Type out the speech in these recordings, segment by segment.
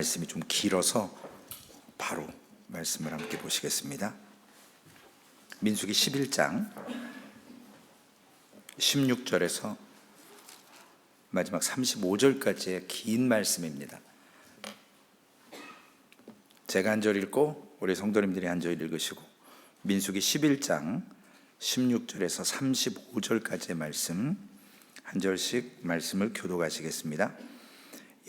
말씀이 좀 길어서 바로 말씀을 함께 보시겠습니다. 민수기 11장 16절에서 마지막 35절까지의 긴 말씀입니다. 제가 한 절 읽고 우리 성도님들이 한 절 읽으시고, 민수기 11장 16절에서 35절까지의 말씀 한 절씩 말씀을 교독하시겠습니다.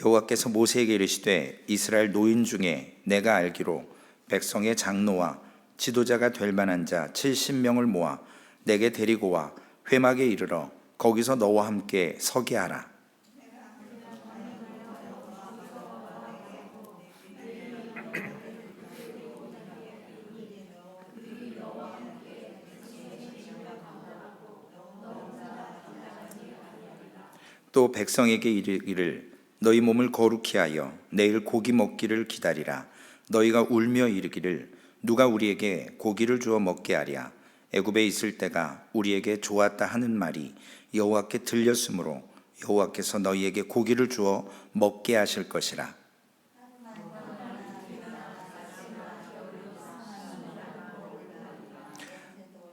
여호와께서 모세에게 이르시되, 이스라엘 노인 중에 내가 알기로 백성의 장로와 지도자가 될 만한 자 70명을 모아 내게 데리고 와 회막에 이르러 거기서 너와 함께 서게 하라. 또 백성에게 이르기를, 너희 몸을 거룩히 하여 내일 고기 먹기를 기다리라. 너희가 울며 이르기를, 누가 우리에게 고기를 주어 먹게 하랴. 애굽에 있을 때가 우리에게 좋았다 하는 말이 여호와께 들렸으므로 여호와께서 너희에게 고기를 주어 먹게 하실 것이라.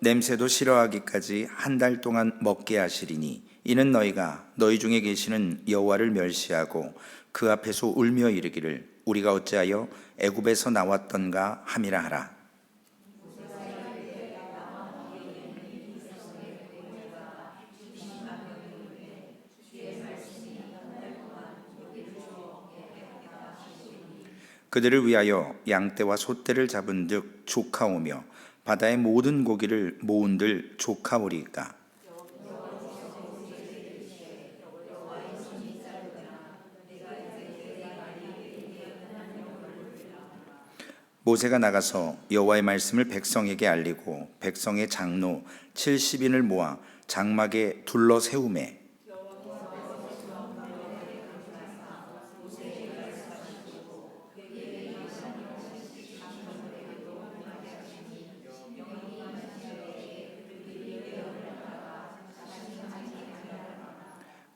냄새도 싫어하기까지 한 달 동안 먹게 하시리니, 이는 너희가 너희 중에 계시는 여호와를 멸시하고 그 앞에서 울며 이르기를, 우리가 어찌하여 애굽에서 나왔던가 함이라 하라. 그들을 위하여 양떼와 소떼를 잡은즉 조카오며 바다의 모든 고기를 모은들 조카오리까. 모세가 나가서 여호와의 말씀을 백성에게 알리고 백성의 장로 70인을 모아 장막에 둘러 세우매,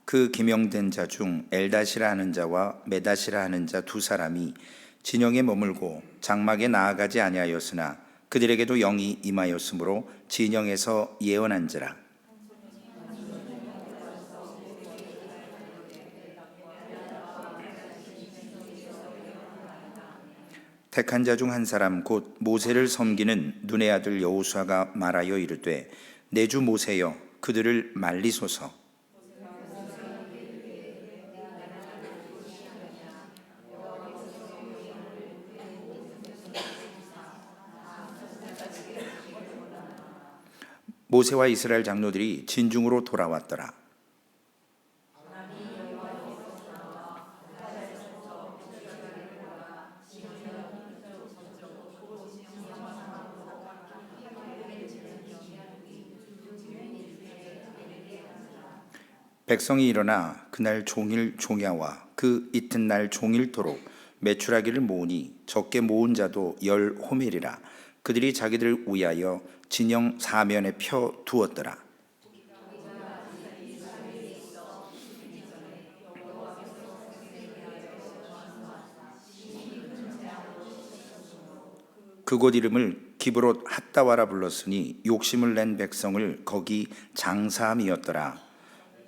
그 기명된 자 중 엘다시라 하는 자와 메다시라 하는 자 두 사람이 진영에 머물고 장막에 나아가지 아니하였으나 그들에게도 영이 임하였으므로 진영에서 예언한지라. 택한 자 중 한 사람 곧 모세를 섬기는 눈의 아들 여호수아가 말하여 이르되, 내 주 모세여 그들을 말리소서. 모세와 이스라엘 장로들이 진중으로 돌아왔더라. 백성이 일어나 그날 종일 종야와 그 이튿날 종일토록 메추라기를 모으니 적게 모은 자도 10호멜이라. 그들이 자기들을 위하여 진영 사면에 펴 두었더라. 그곳 이름을 기브롯 핫다와라 불렀으니 욕심을 낸 백성을 거기 장사함이었더라.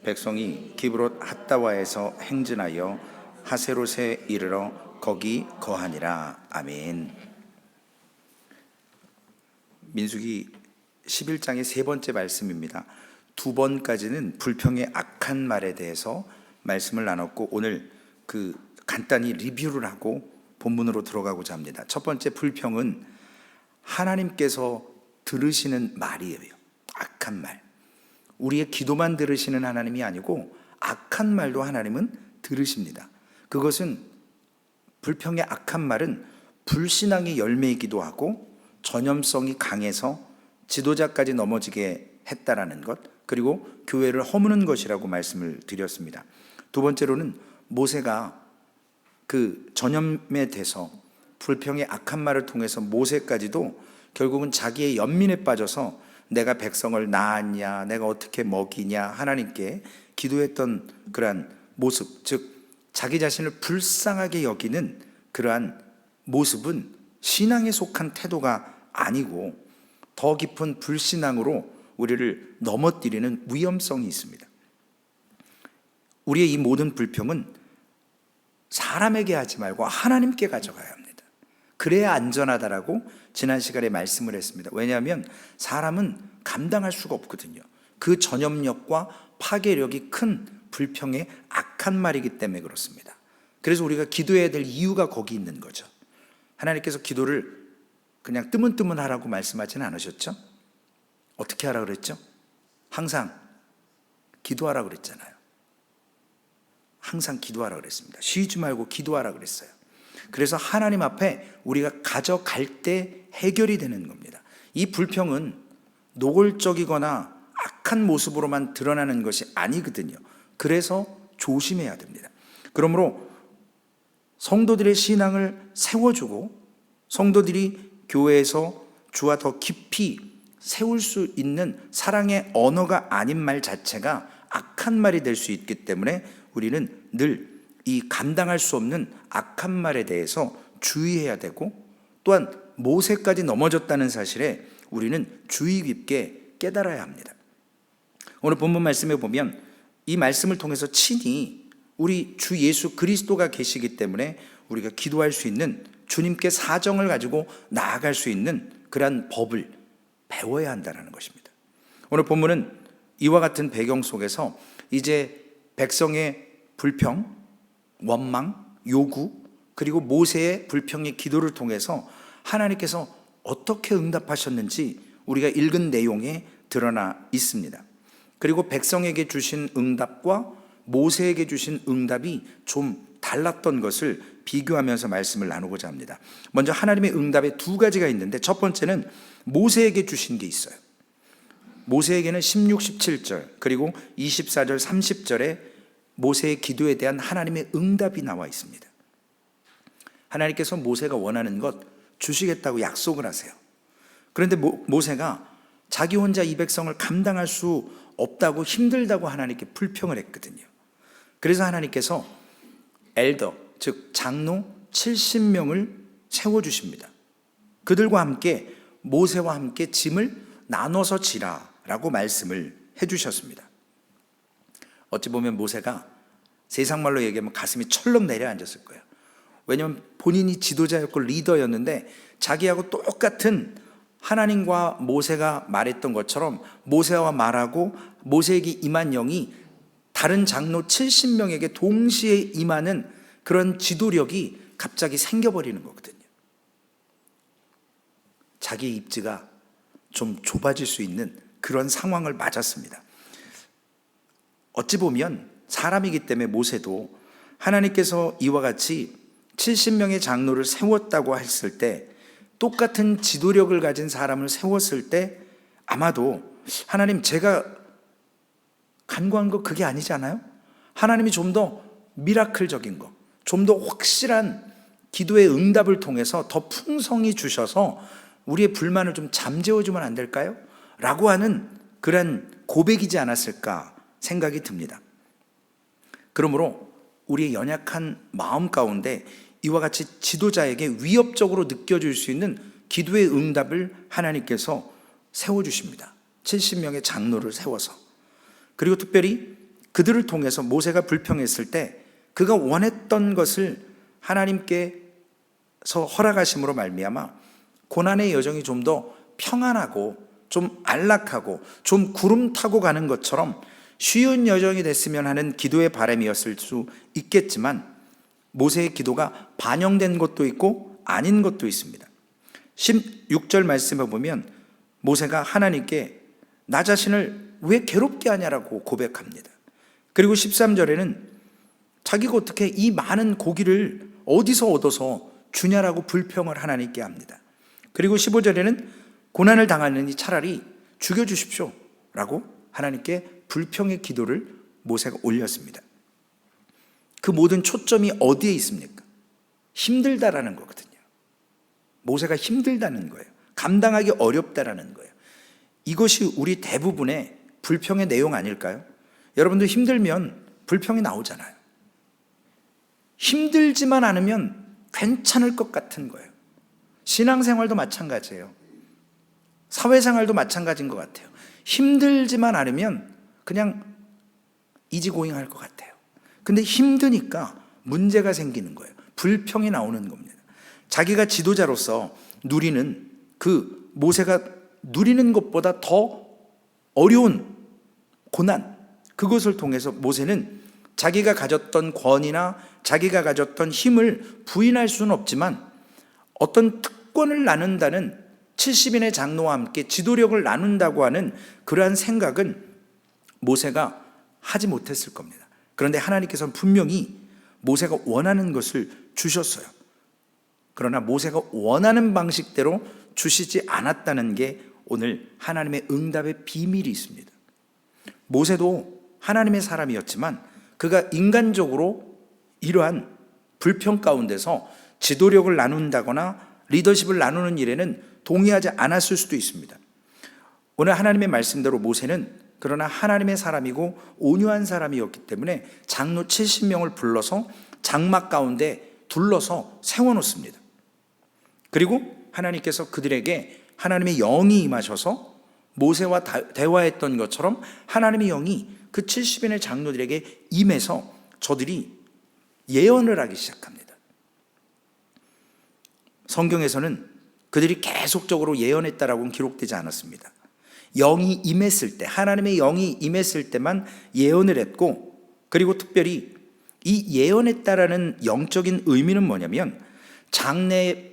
백성이 기브롯 핫다와에서 행진하여 하세롯에 이르러 거기 거하니라. 아멘. 민수기 11장의 세 번째 말씀입니다. 두 번까지는 불평의 악한 말에 대해서 말씀을 나눴고, 오늘 그 간단히 리뷰를 하고 본문으로 들어가고자 합니다. 첫 번째 불평은 하나님께서 들으시는 말이에요. 악한 말. 우리의 기도만 들으시는 하나님이 아니고 악한 말도 하나님은 들으십니다. 그것은, 불평의 악한 말은 불신앙의 열매이기도 하고 전염성이 강해서 지도자까지 넘어지게 했다라는 것, 그리고 교회를 허무는 것이라고 말씀을 드렸습니다. 두 번째로는 모세가 그 전염에 돼서 불평의 악한 말을 통해서 모세까지도 결국은 자기의 연민에 빠져서 내가 백성을 낳았냐, 내가 어떻게 먹이냐 하나님께 기도했던 그러한 모습, 즉 자기 자신을 불쌍하게 여기는 그러한 모습은 신앙에 속한 태도가 아니고 더 깊은 불신앙으로 우리를 넘어뜨리는 위험성이 있습니다. 우리의 이 모든 불평은 사람에게 하지 말고 하나님께 가져가야 합니다. 그래야 안전하다라고 지난 시간에 말씀을 했습니다. 왜냐하면 사람은 감당할 수가 없거든요. 그 전염력과 파괴력이 큰 불평의 악한 말이기 때문에 그렇습니다. 그래서 우리가 기도해야 될 이유가 거기 있는 거죠. 하나님께서 기도를 그냥 뜨문뜨문 하라고 말씀하지는 않으셨죠? 어떻게 하라고 그랬죠? 항상 기도하라고 그랬잖아요. 항상 기도하라고 그랬습니다. 쉬지 말고 기도하라고 그랬어요. 그래서 하나님 앞에 우리가 가져갈 때 해결이 되는 겁니다. 이 불평은 노골적이거나 악한 모습으로만 드러나는 것이 아니거든요. 그래서 조심해야 됩니다. 그러므로 성도들의 신앙을 세워주고 성도들이 교회에서 주와 더 깊이 세울 수 있는 사랑의 언어가 아닌 말 자체가 악한 말이 될 수 있기 때문에 우리는 늘 이 감당할 수 없는 악한 말에 대해서 주의해야 되고, 또한 모세까지 넘어졌다는 사실에 우리는 주의 깊게 깨달아야 합니다. 오늘 본문 말씀에 보면 이 말씀을 통해서 친히 우리 주 예수 그리스도가 계시기 때문에 우리가 기도할 수 있는, 주님께 사정을 가지고 나아갈 수 있는 그러한 법을 배워야 한다는 것입니다. 오늘 본문은 이와 같은 배경 속에서 이제 백성의 불평, 원망, 요구, 그리고 모세의 불평의 기도를 통해서 하나님께서 어떻게 응답하셨는지 우리가 읽은 내용에 드러나 있습니다. 그리고 백성에게 주신 응답과 모세에게 주신 응답이 좀 달랐던 것을 비교하면서 말씀을 나누고자 합니다. 먼저 하나님의 응답에 두 가지가 있는데, 첫 번째는 모세에게 주신 게 있어요. 모세에게는 16, 17절 그리고 24절, 30절에 모세의 기도에 대한 하나님의 응답이 나와 있습니다. 하나님께서 모세가 원하는 것 주시겠다고 약속을 하세요. 그런데 모세가 자기 혼자 이 백성을 감당할 수 없다고, 힘들다고 하나님께 불평을 했거든요. 그래서 하나님께서 엘더, 즉 장로 70명을 세워주십니다. 그들과 함께 모세와 함께 짐을 나눠서 지라라고 말씀을 해주셨습니다. 어찌 보면 모세가 세상 말로 얘기하면 가슴이 철렁 내려앉았을 거예요. 왜냐하면 본인이 지도자였고 리더였는데 자기하고 똑같은 하나님과 모세가 말했던 것처럼 모세와 말하고 모세에게 임한 영이 다른 장로 70명에게 동시에 임하는 그런 지도력이 갑자기 생겨버리는 거거든요. 자기 입지가 좀 좁아질 수 있는 그런 상황을 맞았습니다. 어찌 보면 사람이기 때문에 모세도 하나님께서 이와 같이 70명의 장로를 세웠다고 했을 때, 똑같은 지도력을 가진 사람을 세웠을 때 아마도 하나님, 제가 간구한 거 그게 아니잖아요? 하나님이 좀 더 미라클적인 거, 좀 더 확실한 기도의 응답을 통해서 더 풍성히 주셔서 우리의 불만을 좀 잠재워주면 안 될까요? 라고 하는 그런 고백이지 않았을까 생각이 듭니다. 그러므로 우리의 연약한 마음 가운데 이와 같이 지도자에게 위협적으로 느껴질 수 있는 기도의 응답을 하나님께서 세워주십니다. 70명의 장로를 세워서. 그리고 특별히 그들을 통해서 모세가 불평했을 때 그가 원했던 것을 하나님께서 허락하심으로 말미암아 고난의 여정이 좀 더 평안하고 좀 안락하고 좀 구름 타고 가는 것처럼 쉬운 여정이 됐으면 하는 기도의 바람이었을 수 있겠지만, 모세의 기도가 반영된 것도 있고 아닌 것도 있습니다. 16절 말씀에 보면 모세가 하나님께 나 자신을 왜 괴롭게 하냐라고 고백합니다. 그리고 13절에는 자기가 어떻게 이 많은 고기를 어디서 얻어서 주냐라고 불평을 하나님께 합니다. 그리고 15절에는 고난을 당하느니 차라리 죽여주십시오 라고 하나님께 불평의 기도를 모세가 올렸습니다. 그 모든 초점이 어디에 있습니까? 힘들다라는 거거든요. 모세가 힘들다는 거예요. 감당하기 어렵다라는 거예요. 이것이 우리 대부분의 불평의 내용 아닐까요? 여러분들 힘들면 불평이 나오잖아요. 힘들지만 않으면 괜찮을 것 같은 거예요. 신앙생활도 마찬가지예요. 사회생활도 마찬가지인 것 같아요. 힘들지만 않으면 그냥 이지고잉 할 것 같아요. 근데 힘드니까 문제가 생기는 거예요. 불평이 나오는 겁니다. 자기가 지도자로서 누리는 그 모세가 누리는 것보다 더 어려운 고난, 그것을 통해서 모세는 자기가 가졌던 권위나 자기가 가졌던 힘을 부인할 수는 없지만 어떤 특권을 나눈다는 70인의 장로와 함께 지도력을 나눈다고 하는 그러한 생각은 모세가 하지 못했을 겁니다. 그런데 하나님께서는 분명히 모세가 원하는 것을 주셨어요. 그러나 모세가 원하는 방식대로 주시지 않았다는 게 오늘 하나님의 응답의 비밀이 있습니다. 모세도 하나님의 사람이었지만 그가 인간적으로 이러한 불평 가운데서 지도력을 나눈다거나 리더십을 나누는 일에는 동의하지 않았을 수도 있습니다. 오늘 하나님의 말씀대로 모세는 그러나 하나님의 사람이고 온유한 사람이었기 때문에 장로 70명을 불러서 장막 가운데 둘러서 세워놓습니다. 그리고 하나님께서 그들에게 하나님의 영이 임하셔서 모세와 대화했던 것처럼 하나님의 영이 그 70인의 장로들에게 임해서 저들이 예언을 하기 시작합니다. 성경에서는 그들이 계속적으로 예언했다라고는 기록되지 않았습니다. 영이 임했을 때, 하나님의 영이 임했을 때만 예언을 했고, 그리고 특별히 이 예언했다라는 영적인 의미는 뭐냐면 장래에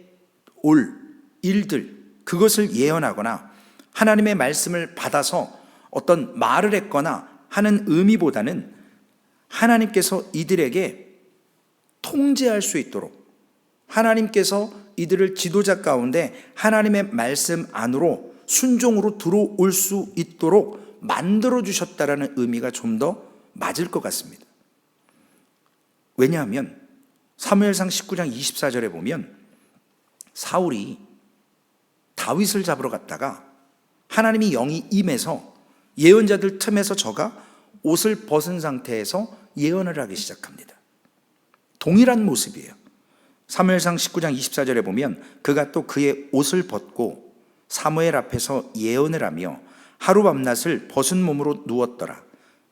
올 일들, 그것을 예언하거나 하나님의 말씀을 받아서 어떤 말을 했거나 하는 의미보다는 하나님께서 이들에게 통제할 수 있도록, 하나님께서 이들을 지도자 가운데 하나님의 말씀 안으로 순종으로 들어올 수 있도록 만들어 주셨다라는 의미가 좀 더 맞을 것 같습니다. 왜냐하면 사무엘상 19장 24절에 보면 사울이 다윗을 잡으러 갔다가 하나님이 영이 임해서 예언자들 틈에서 저가 옷을 벗은 상태에서 예언을 하기 시작합니다. 동일한 모습이에요. 사무엘상 19장 24절에 보면 그가 또 그의 옷을 벗고 사무엘 앞에서 예언을 하며 하루 밤낮을 벗은 몸으로 누웠더라.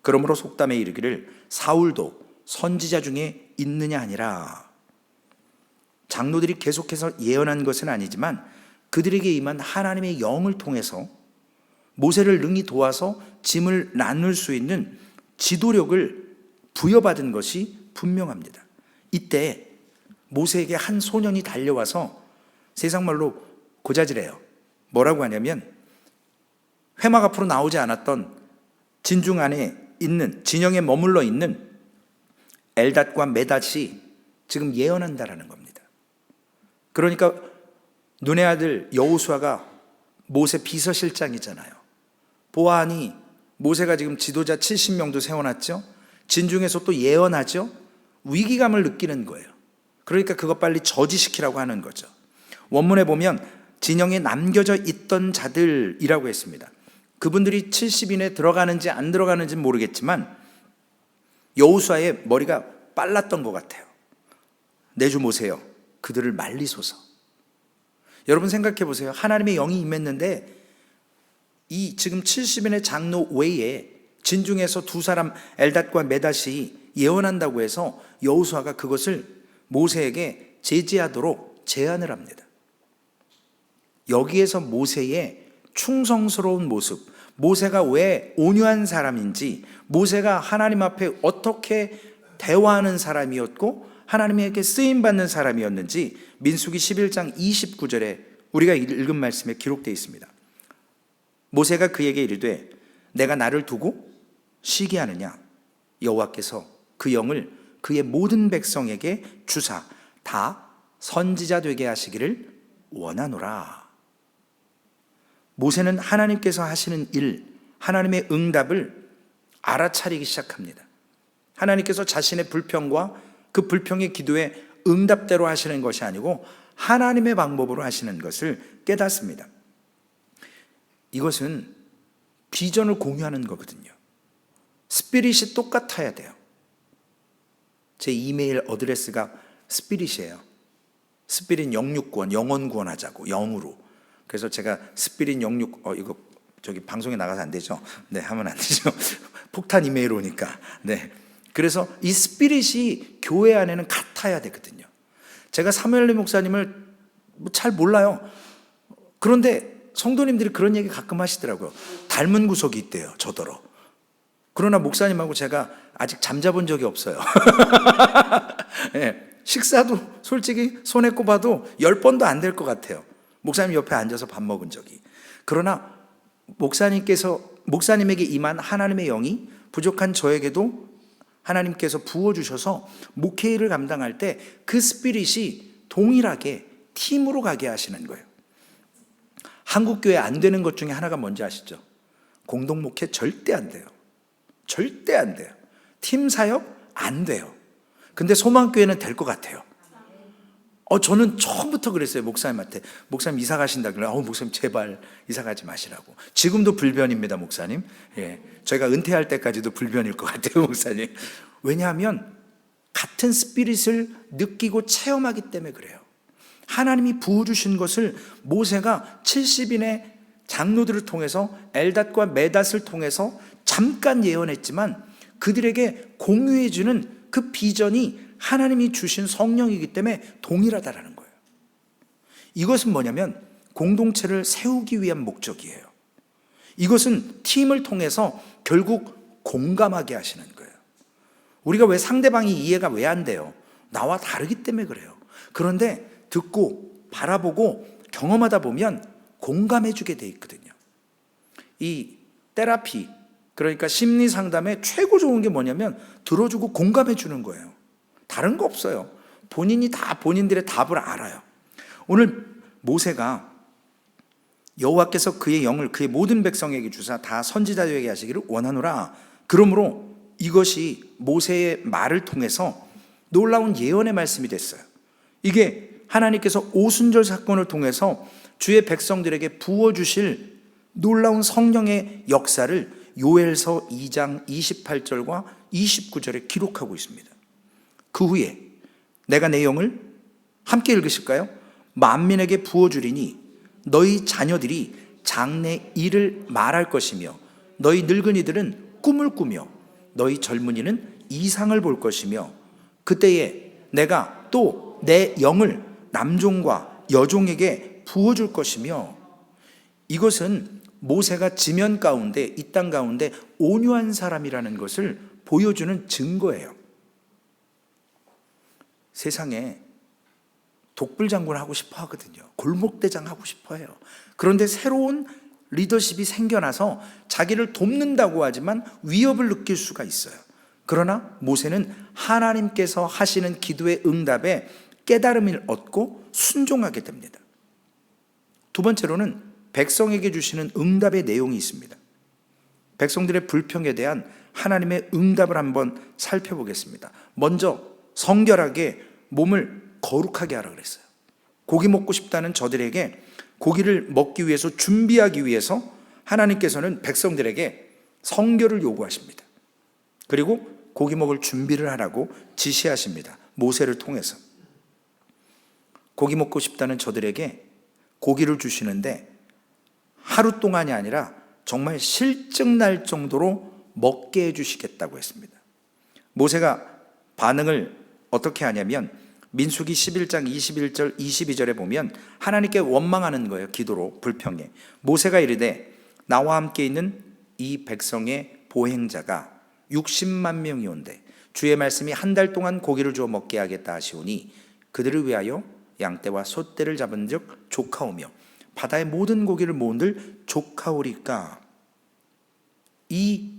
그러므로 속담에 이르기를 사울도 선지자 중에 있느냐 하니라. 장로들이 계속해서 예언한 것은 아니지만 그들에게 임한 하나님의 영을 통해서 모세를 능히 도와서 짐을 나눌 수 있는 지도력을 부여받은 것이 분명합니다. 이때 모세에게 한 소년이 달려와서 세상 말로 고자질해요. 뭐라고 하냐면 회막 앞으로 나오지 않았던 진중 안에 있는, 진영에 머물러 있는 엘닷과 메닷이 지금 예언한다라는 겁니다. 그러니까 눈의 아들 여호수아가 모세 비서실장이잖아요. 보아하니 모세가 지금 지도자 70명도 세워놨죠. 진중에서 또 예언하죠. 위기감을 느끼는 거예요. 그러니까 그것 빨리 저지시키라고 하는 거죠. 원문에 보면 진영에 남겨져 있던 자들이라고 했습니다. 그분들이 70인에 들어가는지 안 들어가는지는 모르겠지만 여호수아의 머리가 빨랐던 것 같아요. 내주 모세요, 그들을 말리소서. 여러분 생각해 보세요. 하나님의 영이 임했는데 이 지금 70인의 장로 외에 진중에서 두 사람 엘닷과 메닷이 예언한다고 해서 여호수아가 그것을 모세에게 제지하도록 제안을 합니다. 여기에서 모세의 충성스러운 모습, 모세가 왜 온유한 사람인지, 모세가 하나님 앞에 어떻게 대화하는 사람이었고 하나님에게 쓰임받는 사람이었는지 민수기 11장 29절에 우리가 읽은 말씀에 기록되어 있습니다. 모세가 그에게 이르되 내가 나를 두고 쉬게 하느냐? 여호와께서 그 영을 그의 모든 백성에게 주사 다 선지자 되게 하시기를 원하노라. 모세는 하나님께서 하시는 일, 하나님의 응답을 알아차리기 시작합니다. 하나님께서 자신의 불평과 그 불평의 기도에 응답대로 하시는 것이 아니고 하나님의 방법으로 하시는 것을 깨닫습니다. 이것은 비전을 공유하는 거거든요. 스피릿이 똑같아야 돼요. 제 이메일 어드레스가 스피릿이에요. 스피릿 영육 구원, 영혼 구원하자고, 영으로. 그래서 제가 스피릿 영육, 이거 저기 방송에 나가서 안 되죠? 네, 하면 안 되죠. 폭탄 이메일 오니까. 네. 그래서 이 스피릿이 교회 안에는 같아야 되거든요. 제가 사무엘리 목사님을 잘 몰라요. 그런데 성도님들이 그런 얘기 가끔 하시더라고요. 닮은 구석이 있대요, 저더러. 그러나 목사님하고 제가 아직 잠자본 적이 없어요. 네. 식사도 솔직히 손에 꼽아도 10번도 안 될 것 같아요. 목사님 옆에 앉아서 밥 먹은 적이. 그러나 목사님에게 임한 하나님의 영이 부족한 저에게도 하나님께서 부어주셔서 목회를 감당할 때 그 스피릿이 동일하게 팀으로 가게 하시는 거예요. 한국교회 안 되는 것 중에 하나가 뭔지 아시죠? 공동목회 절대 안 돼요. 절대 안 돼요. 팀 사역 안 돼요. 근데 소망교회는 될 것 같아요. 저는 처음부터 그랬어요. 목사님한테. 목사님 이사 가신다 그래. 목사님 제발 이사 가지 마시라고. 지금도 불변입니다, 목사님. 예. 저희가 은퇴할 때까지도 불변일 것 같아요, 목사님. 왜냐하면 같은 스피릿을 느끼고 체험하기 때문에 그래요. 하나님이 부어주신 것을 모세가 70인의 장로들을 통해서 엘닷과 메닷을 통해서 잠깐 예언했지만 그들에게 공유해주는 그 비전이 하나님이 주신 성령이기 때문에 동일하다라는 거예요. 이것은 뭐냐면 공동체를 세우기 위한 목적이에요. 이것은 팀을 통해서 결국 공감하게 하시는 거예요. 우리가 왜 상대방이 이해가 왜 안 돼요? 나와 다르기 때문에 그래요. 그런데 듣고 바라보고 경험하다 보면 공감해 주게 돼 있거든요. 이 테라피, 그러니까 심리 상담의 최고 좋은 게 뭐냐면 들어주고 공감해 주는 거예요. 다른 거 없어요. 본인이 다 본인들의 답을 알아요. 오늘 모세가 여호와께서 그의 영을 그의 모든 백성에게 주사 다 선지자 되게 하시기를 원하노라. 그러므로 이것이 모세의 말을 통해서 놀라운 예언의 말씀이 됐어요. 이게 하나님께서 오순절 사건을 통해서 주의 백성들에게 부어주실 놀라운 성령의 역사를 요엘서 2장 28절과 29절에 기록하고 있습니다. 그 후에 내가 내 영을 함께 읽으실까요? 만민에게 부어주리니 너희 자녀들이 장래 일을 말할 것이며 너희 늙은이들은 꿈을 꾸며 너희 젊은이는 이상을 볼 것이며 그때에 내가 또 내 영을 남종과 여종에게 부어줄 것이며. 이것은 모세가 지면 가운데 이 땅 가운데 온유한 사람이라는 것을 보여주는 증거예요. 세상에 독불장군 하고 싶어 하거든요. 골목대장 하고 싶어 해요. 그런데 새로운 리더십이 생겨나서 자기를 돕는다고 하지만 위협을 느낄 수가 있어요. 그러나 모세는 하나님께서 하시는 기도의 응답에 깨달음을 얻고 순종하게 됩니다. 두 번째로는 백성에게 주시는 응답의 내용이 있습니다. 백성들의 불평에 대한 하나님의 응답을 한번 살펴보겠습니다. 먼저 성결하게 몸을 거룩하게 하라 그랬어요. 고기 먹고 싶다는 저들에게 고기를 먹기 위해서 준비하기 위해서 하나님께서는 백성들에게 성결을 요구하십니다. 그리고 고기 먹을 준비를 하라고 지시하십니다. 모세를 통해서. 고기 먹고 싶다는 저들에게 고기를 주시는데 하루 동안이 아니라 정말 실증날 정도로 먹게 해주시겠다고 했습니다. 모세가 반응을 어떻게 하냐면 민수기 11장 21절 22절에 보면 하나님께 원망하는 거예요. 기도로 불평해. 모세가 이르되 나와 함께 있는 이 백성의 보행자가 60만 명이 온대 주의 말씀이 한 달 동안 고기를 주어 먹게 하겠다 하시오니 그들을 위하여 양떼와 소떼를 잡은 즉 조카오며 바다의 모든 고기를 모은들 조카오리까. 이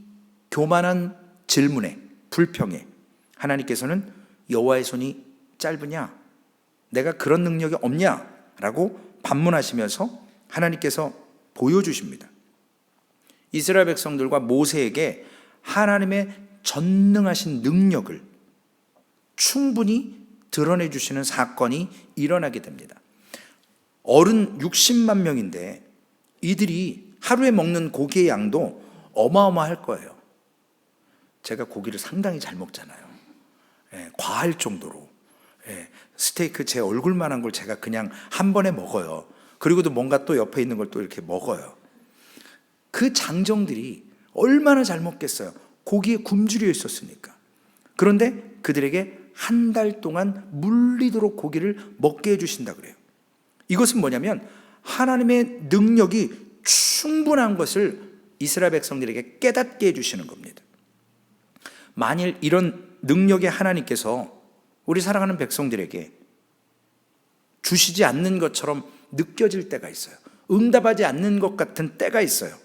교만한 질문에 불평에 하나님께서는 여호와의 손이 짧으냐? 내가 그런 능력이 없냐? 라고 반문하시면서 하나님께서 보여주십니다. 이스라엘 백성들과 모세에게 하나님의 전능하신 능력을 충분히 드러내 주시는 사건이 일어나게 됩니다. 어른 60만 명인데 이들이 하루에 먹는 고기의 양도 어마어마할 거예요. 제가 고기를 상당히 잘 먹잖아요. 과할 정도로. 스테이크 제 얼굴만한 걸 제가 그냥 한 번에 먹어요. 그리고도 뭔가 또 옆에 있는 걸 또 이렇게 먹어요. 그 장정들이 얼마나 잘 먹겠어요. 고기에 굶주려 있었으니까. 그런데 그들에게 한 달 동안 물리도록 고기를 먹게 해주신다 그래요. 이것은 뭐냐면 하나님의 능력이 충분한 것을 이스라엘 백성들에게 깨닫게 해주시는 겁니다. 만일 이런 능력의 하나님께서 우리 사랑하는 백성들에게 주시지 않는 것처럼 느껴질 때가 있어요. 응답하지 않는 것 같은 때가 있어요.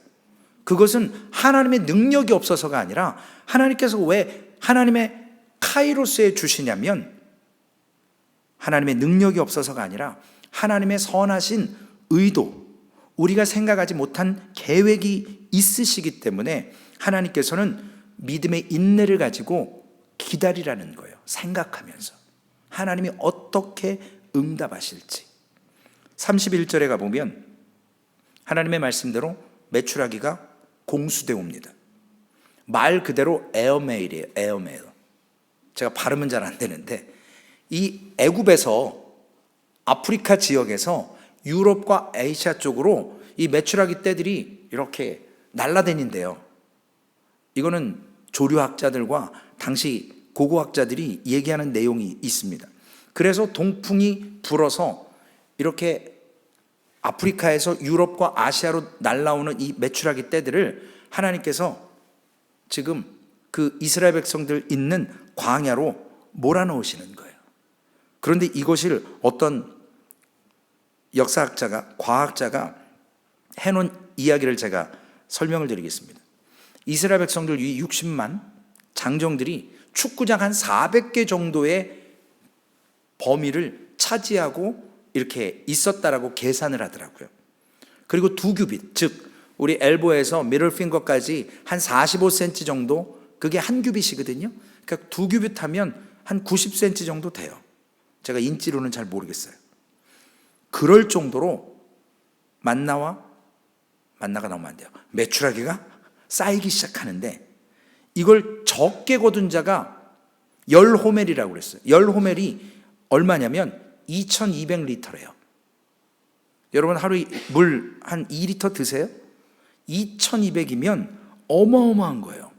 그것은 하나님의 능력이 없어서가 아니라 하나님께서 왜 하나님의 카이로스에 주시냐면 하나님의 능력이 없어서가 아니라 하나님의 선하신 의도, 우리가 생각하지 못한 계획이 있으시기 때문에 하나님께서는 믿음의 인내를 가지고 기다리라는 거예요. 생각하면서 하나님이 어떻게 응답하실지. 31절에 가보면 하나님의 말씀대로 메추라기가 공수되 옵니다. 말 그대로 에어메일이에요. 에어메일. 제가 발음은 잘 안 되는데 이 애굽에서 아프리카 지역에서 유럽과 아시아 쪽으로 이 메추라기 떼들이 이렇게 날아다닌대요. 이거는 조류학자들과 당시 고고학자들이 얘기하는 내용이 있습니다. 그래서 동풍이 불어서 이렇게 아프리카에서 유럽과 아시아로 날아오는 이 메추라기 떼들을 하나님께서 지금 그 이스라엘 백성들 있는 광야로 몰아넣으시는 거예요. 그런데 이것을 어떤 역사학자가, 과학자가 해놓은 이야기를 제가 설명을 드리겠습니다. 이스라엘 백성들 이 60만 장정들이 축구장 한 400개 정도의 범위를 차지하고 이렇게 있었다라고 계산을 하더라고요. 그리고 2규빗, 즉 우리 엘보에서 미들핑거까지 한 45cm 정도, 그게 한 규빗이거든요. 그러니까 2규빗 하면 한 90cm 정도 돼요. 제가 인치로는 잘 모르겠어요. 그럴 정도로 만나가 나오면 안 돼요. 메추라기가 쌓이기 시작하는데 이걸 적게 거둔 자가 10호멜이라고 그랬어요. 10호멜이 얼마냐면 2200리터래요. 여러분 하루에 물 한 2리터 드세요? 2200이면 어마어마한 거예요.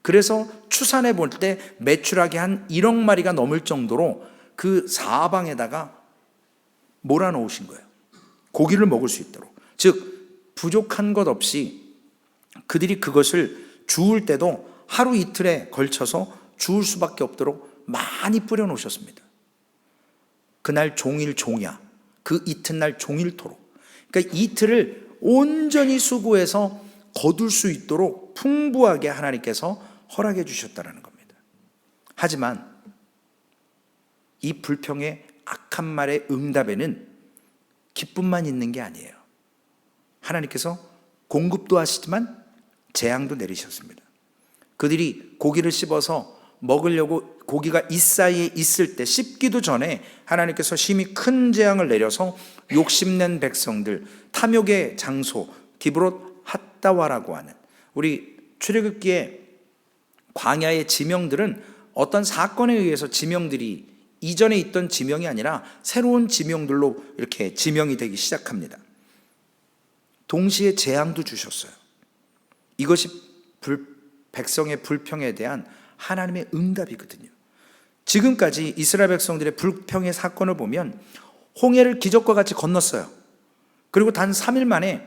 그래서 추산해 볼 때 메추라기 한 1억 마리가 넘을 정도로 그 사방에다가 몰아놓으신 거예요. 고기를 먹을 수 있도록. 즉 부족한 것 없이 그들이 그것을 주울 때도 하루 이틀에 걸쳐서 주울 수밖에 없도록 많이 뿌려 놓으셨습니다. 그날 종일 종야, 그 이튿날 종일토록. 그러니까 이틀을 온전히 수고해서 거둘 수 있도록 풍부하게 하나님께서 허락해 주셨다는 겁니다. 하지만 이 불평의 악한 말의 응답에는 기쁨만 있는 게 아니에요. 하나님께서 공급도 하시지만 재앙도 내리셨습니다. 그들이 고기를 씹어서 먹으려고 고기가 이 사이에 있을 때 씹기도 전에 하나님께서 심히 큰 재앙을 내려서 욕심낸 백성들, 탐욕의 장소 기브롯 핫다와라고 하는, 우리 출애굽기에 광야의 지명들은 어떤 사건에 의해서 지명들이 이전에 있던 지명이 아니라 새로운 지명들로 이렇게 지명이 되기 시작합니다. 동시에 재앙도 주셨어요. 이것이 백성의 불평에 대한 하나님의 응답이거든요. 지금까지 이스라엘 백성들의 불평의 사건을 보면 홍해를 기적과 같이 건넜어요. 그리고 단 3일 만에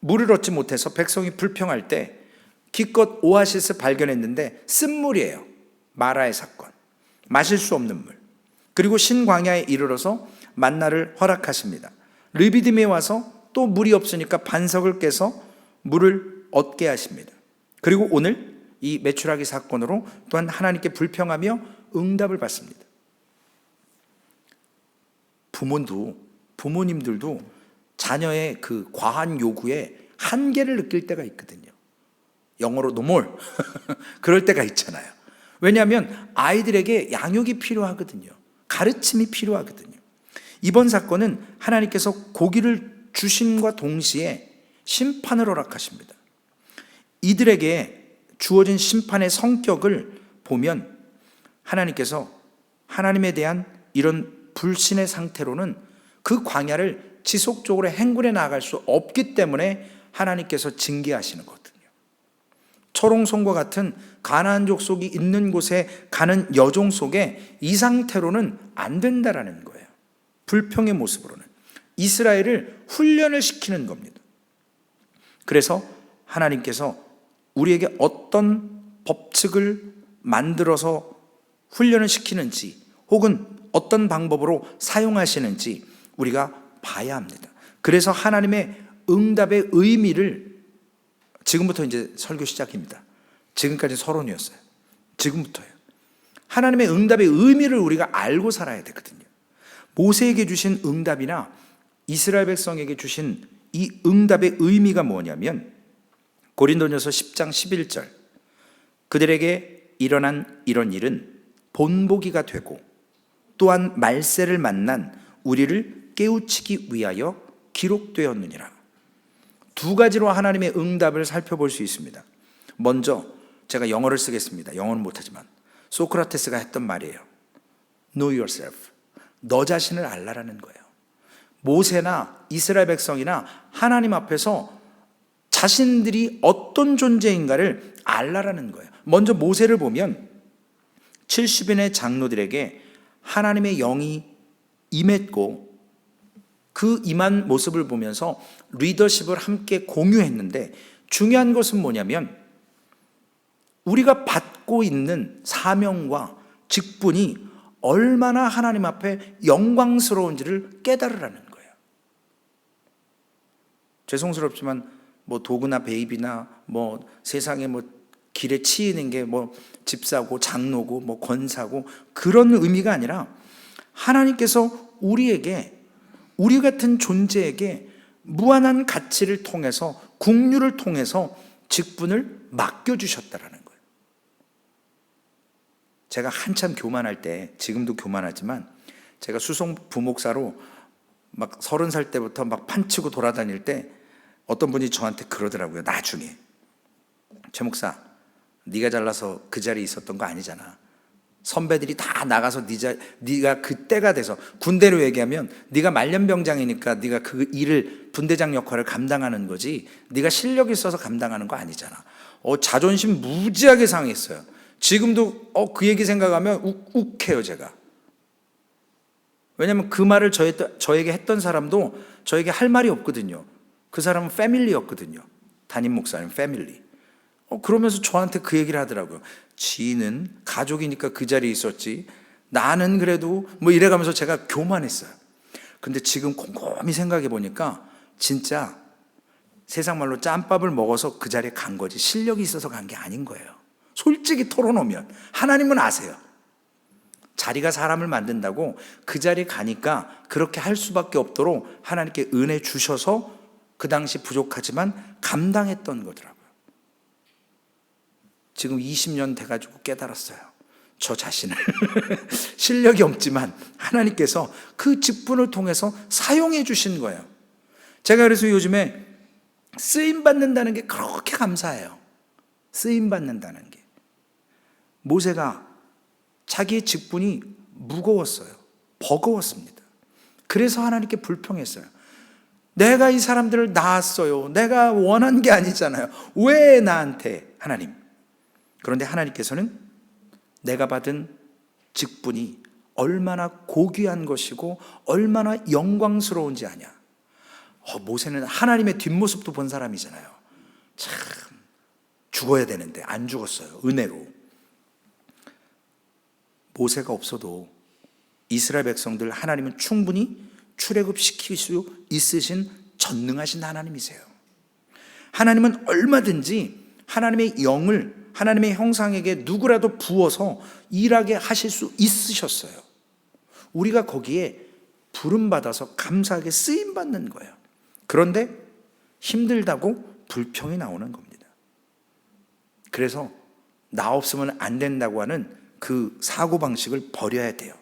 물을 얻지 못해서 백성이 불평할 때 기껏 오아시스 발견했는데 쓴물이에요. 마라의 사건, 마실 수 없는 물. 그리고 신광야에 이르러서 만나를 허락하십니다. 르비딤에 와서 또 물이 없으니까 반석을 깨서 물을 얻게 하십니다. 그리고 오늘 이 메추라기 사건으로 또한 하나님께 불평하며 응답을 받습니다. 부모님들도 자녀의 그 과한 요구에 한계를 느낄 때가 있거든요. 영어로 no more 그럴 때가 있잖아요. 왜냐하면 아이들에게 양육이 필요하거든요. 가르침이 필요하거든요. 이번 사건은 하나님께서 고기를 주심과 동시에 심판을 허락하십니다. 이들에게 주어진 심판의 성격을 보면 하나님께서 하나님에 대한 이런 불신의 상태로는 그 광야를 지속적으로 행군해 나아갈 수 없기 때문에 하나님께서 징계하시는 거거든요. 초롱성과 같은 가나안 족속이 있는 곳에 가는 여종 속에 이 상태로는 안 된다라는 거예요. 불평의 모습으로는 이스라엘을 훈련을 시키는 겁니다. 그래서 하나님께서 우리에게 어떤 법칙을 만들어서 훈련을 시키는지 혹은 어떤 방법으로 사용하시는지 우리가 봐야 합니다. 그래서 하나님의 응답의 의미를 지금부터 이제 설교 시작입니다. 지금까지 서론이었어요. 지금부터예요. 하나님의 응답의 의미를 우리가 알고 살아야 되거든요. 모세에게 주신 응답이나 이스라엘 백성에게 주신 이 응답의 의미가 뭐냐면 고린도전서 10장 11절 그들에게 일어난 이런 일은 본보기가 되고 또한 말세를 만난 우리를 깨우치기 위하여 기록되었느니라. 두 가지로 하나님의 응답을 살펴볼 수 있습니다. 먼저 제가 영어를 쓰겠습니다. 영어는 못하지만 소크라테스가 했던 말이에요. Know yourself. 너 자신을 알라라는 거예요. 모세나 이스라엘 백성이나 하나님 앞에서 자신들이 어떤 존재인가를 알라라는 거예요. 먼저 모세를 보면 70인의 장로들에게 하나님의 영이 임했고 그 임한 모습을 보면서 리더십을 함께 공유했는데 중요한 것은 뭐냐면 우리가 받고 있는 사명과 직분이 얼마나 하나님 앞에 영광스러운지를 깨달으라는 거예요. 죄송스럽지만 뭐 도구나 베이비나 뭐 세상에 뭐 길에 치이는 게 뭐 집사고 장로고 뭐 권사고 그런 의미가 아니라 하나님께서 우리에게 우리 같은 존재에게 무한한 가치를 통해서 국류를 통해서 직분을 맡겨주셨다라는 거예요. 제가 한참 교만할 때 지금도 교만하지만 제가 수송 부목사로 막 30살 때부터 막 판치고 돌아다닐 때 어떤 분이 저한테 그러더라고요. 나중에 최 목사 네가 잘나서 그 자리에 있었던 거 아니잖아. 선배들이 다 나가서 네가 그때가 돼서 군대로 얘기하면 네가 말년병장이니까 네가 그 일을 분대장 역할을 감당하는 거지 네가 실력이 있어서 감당하는 거 아니잖아. 자존심 무지하게 상했어요. 지금도 그 얘기 생각하면 욱해요 제가. 왜냐하면 그 말을 저에게 했던 사람도 저에게 할 말이 없거든요. 그 사람은 패밀리였거든요. 담임 목사님 패밀리. 그러면서 저한테 그 얘기를 하더라고요. 지는 가족이니까 그 자리에 있었지 나는 그래도 뭐 이래가면서 제가 교만했어요. 근데 지금 곰곰이 생각해 보니까 진짜 세상 말로 짬밥을 먹어서 그 자리에 간 거지 실력이 있어서 간 게 아닌 거예요. 솔직히 털어놓으면 하나님은 아세요. 자리가 사람을 만든다고 그 자리에 가니까 그렇게 할 수밖에 없도록 하나님께 은혜 주셔서 그 당시 부족하지만 감당했던 거더라고요. 지금 20년 돼가지고 깨달았어요. 저 자신을. 실력이 없지만 하나님께서 그 직분을 통해서 사용해 주신 거예요. 제가 그래서 요즘에 쓰임받는다는 게 그렇게 감사해요. 쓰임받는다는 게. 모세가 자기의 직분이 무거웠어요. 버거웠습니다. 그래서 하나님께 불평했어요. 내가 이 사람들을 낳았어요. 내가 원한 게 아니잖아요. 왜 나한테 하나님? 그런데 하나님께서는 내가 받은 직분이 얼마나 고귀한 것이고 얼마나 영광스러운지 아냐. 모세는 하나님의 뒷모습도 본 사람이잖아요. 참 죽어야 되는데 안 죽었어요. 은혜로. 모세가 없어도 이스라엘 백성들 하나님은 충분히 출애굽시킬 수 있으신 전능하신 하나님이세요. 하나님은 얼마든지 하나님의 영을 하나님의 형상에게 누구라도 부어서 일하게 하실 수 있으셨어요. 우리가 거기에 부름받아서 감사하게 쓰임받는 거예요. 그런데 힘들다고 불평이 나오는 겁니다. 그래서 나 없으면 안 된다고 하는 그 사고방식을 버려야 돼요.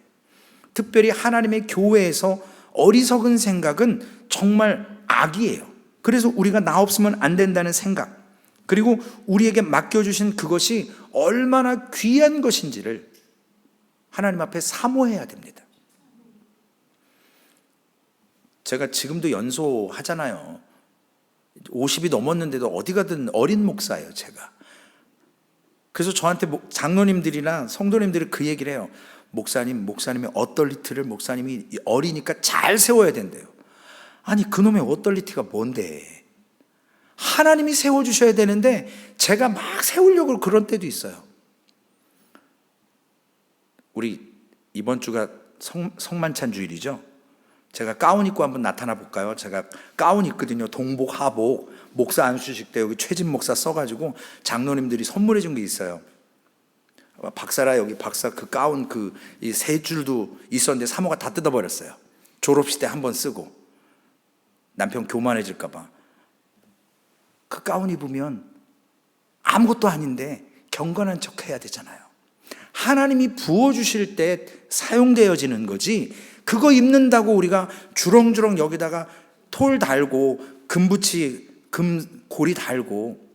특별히 하나님의 교회에서 어리석은 생각은 정말 악이에요. 그래서 우리가 나 없으면 안 된다는 생각, 그리고 우리에게 맡겨주신 그것이 얼마나 귀한 것인지를 하나님 앞에 사모해야 됩니다. 제가 지금도 연소하잖아요. 50이 넘었는데도 어디 가든 어린 목사예요, 제가. 그래서 저한테 장로님들이나 성도님들이 그 얘기를 해요. 목사님의 어떨리티를 목사님이 어리니까 잘 세워야 된대요. 아니, 그놈의 어떨리티가 뭔데? 하나님이 세워주셔야 되는데 제가 막 세우려고 그런 때도 있어요. 우리 이번 주가 성만찬 주일이죠. 제가 가운 입고 한번 나타나 볼까요? 제가 가운 입거든요. 동복, 하복. 목사 안수식 때 여기 최진 목사 써가지고 장로님들이 선물해 준 게 있어요. 박사라, 여기 박사 그 가운 이 세 줄도 있었는데 사모가 다 뜯어버렸어요. 졸업식 때 한번 쓰고. 남편 교만해질까봐. 그 가운 입으면 아무것도 아닌데 경건한 척 해야 되잖아요. 하나님이 부어주실 때 사용되어지는 거지, 그거 입는다고 우리가 주렁주렁 여기다가 톨 달고 금붙이 금고리 달고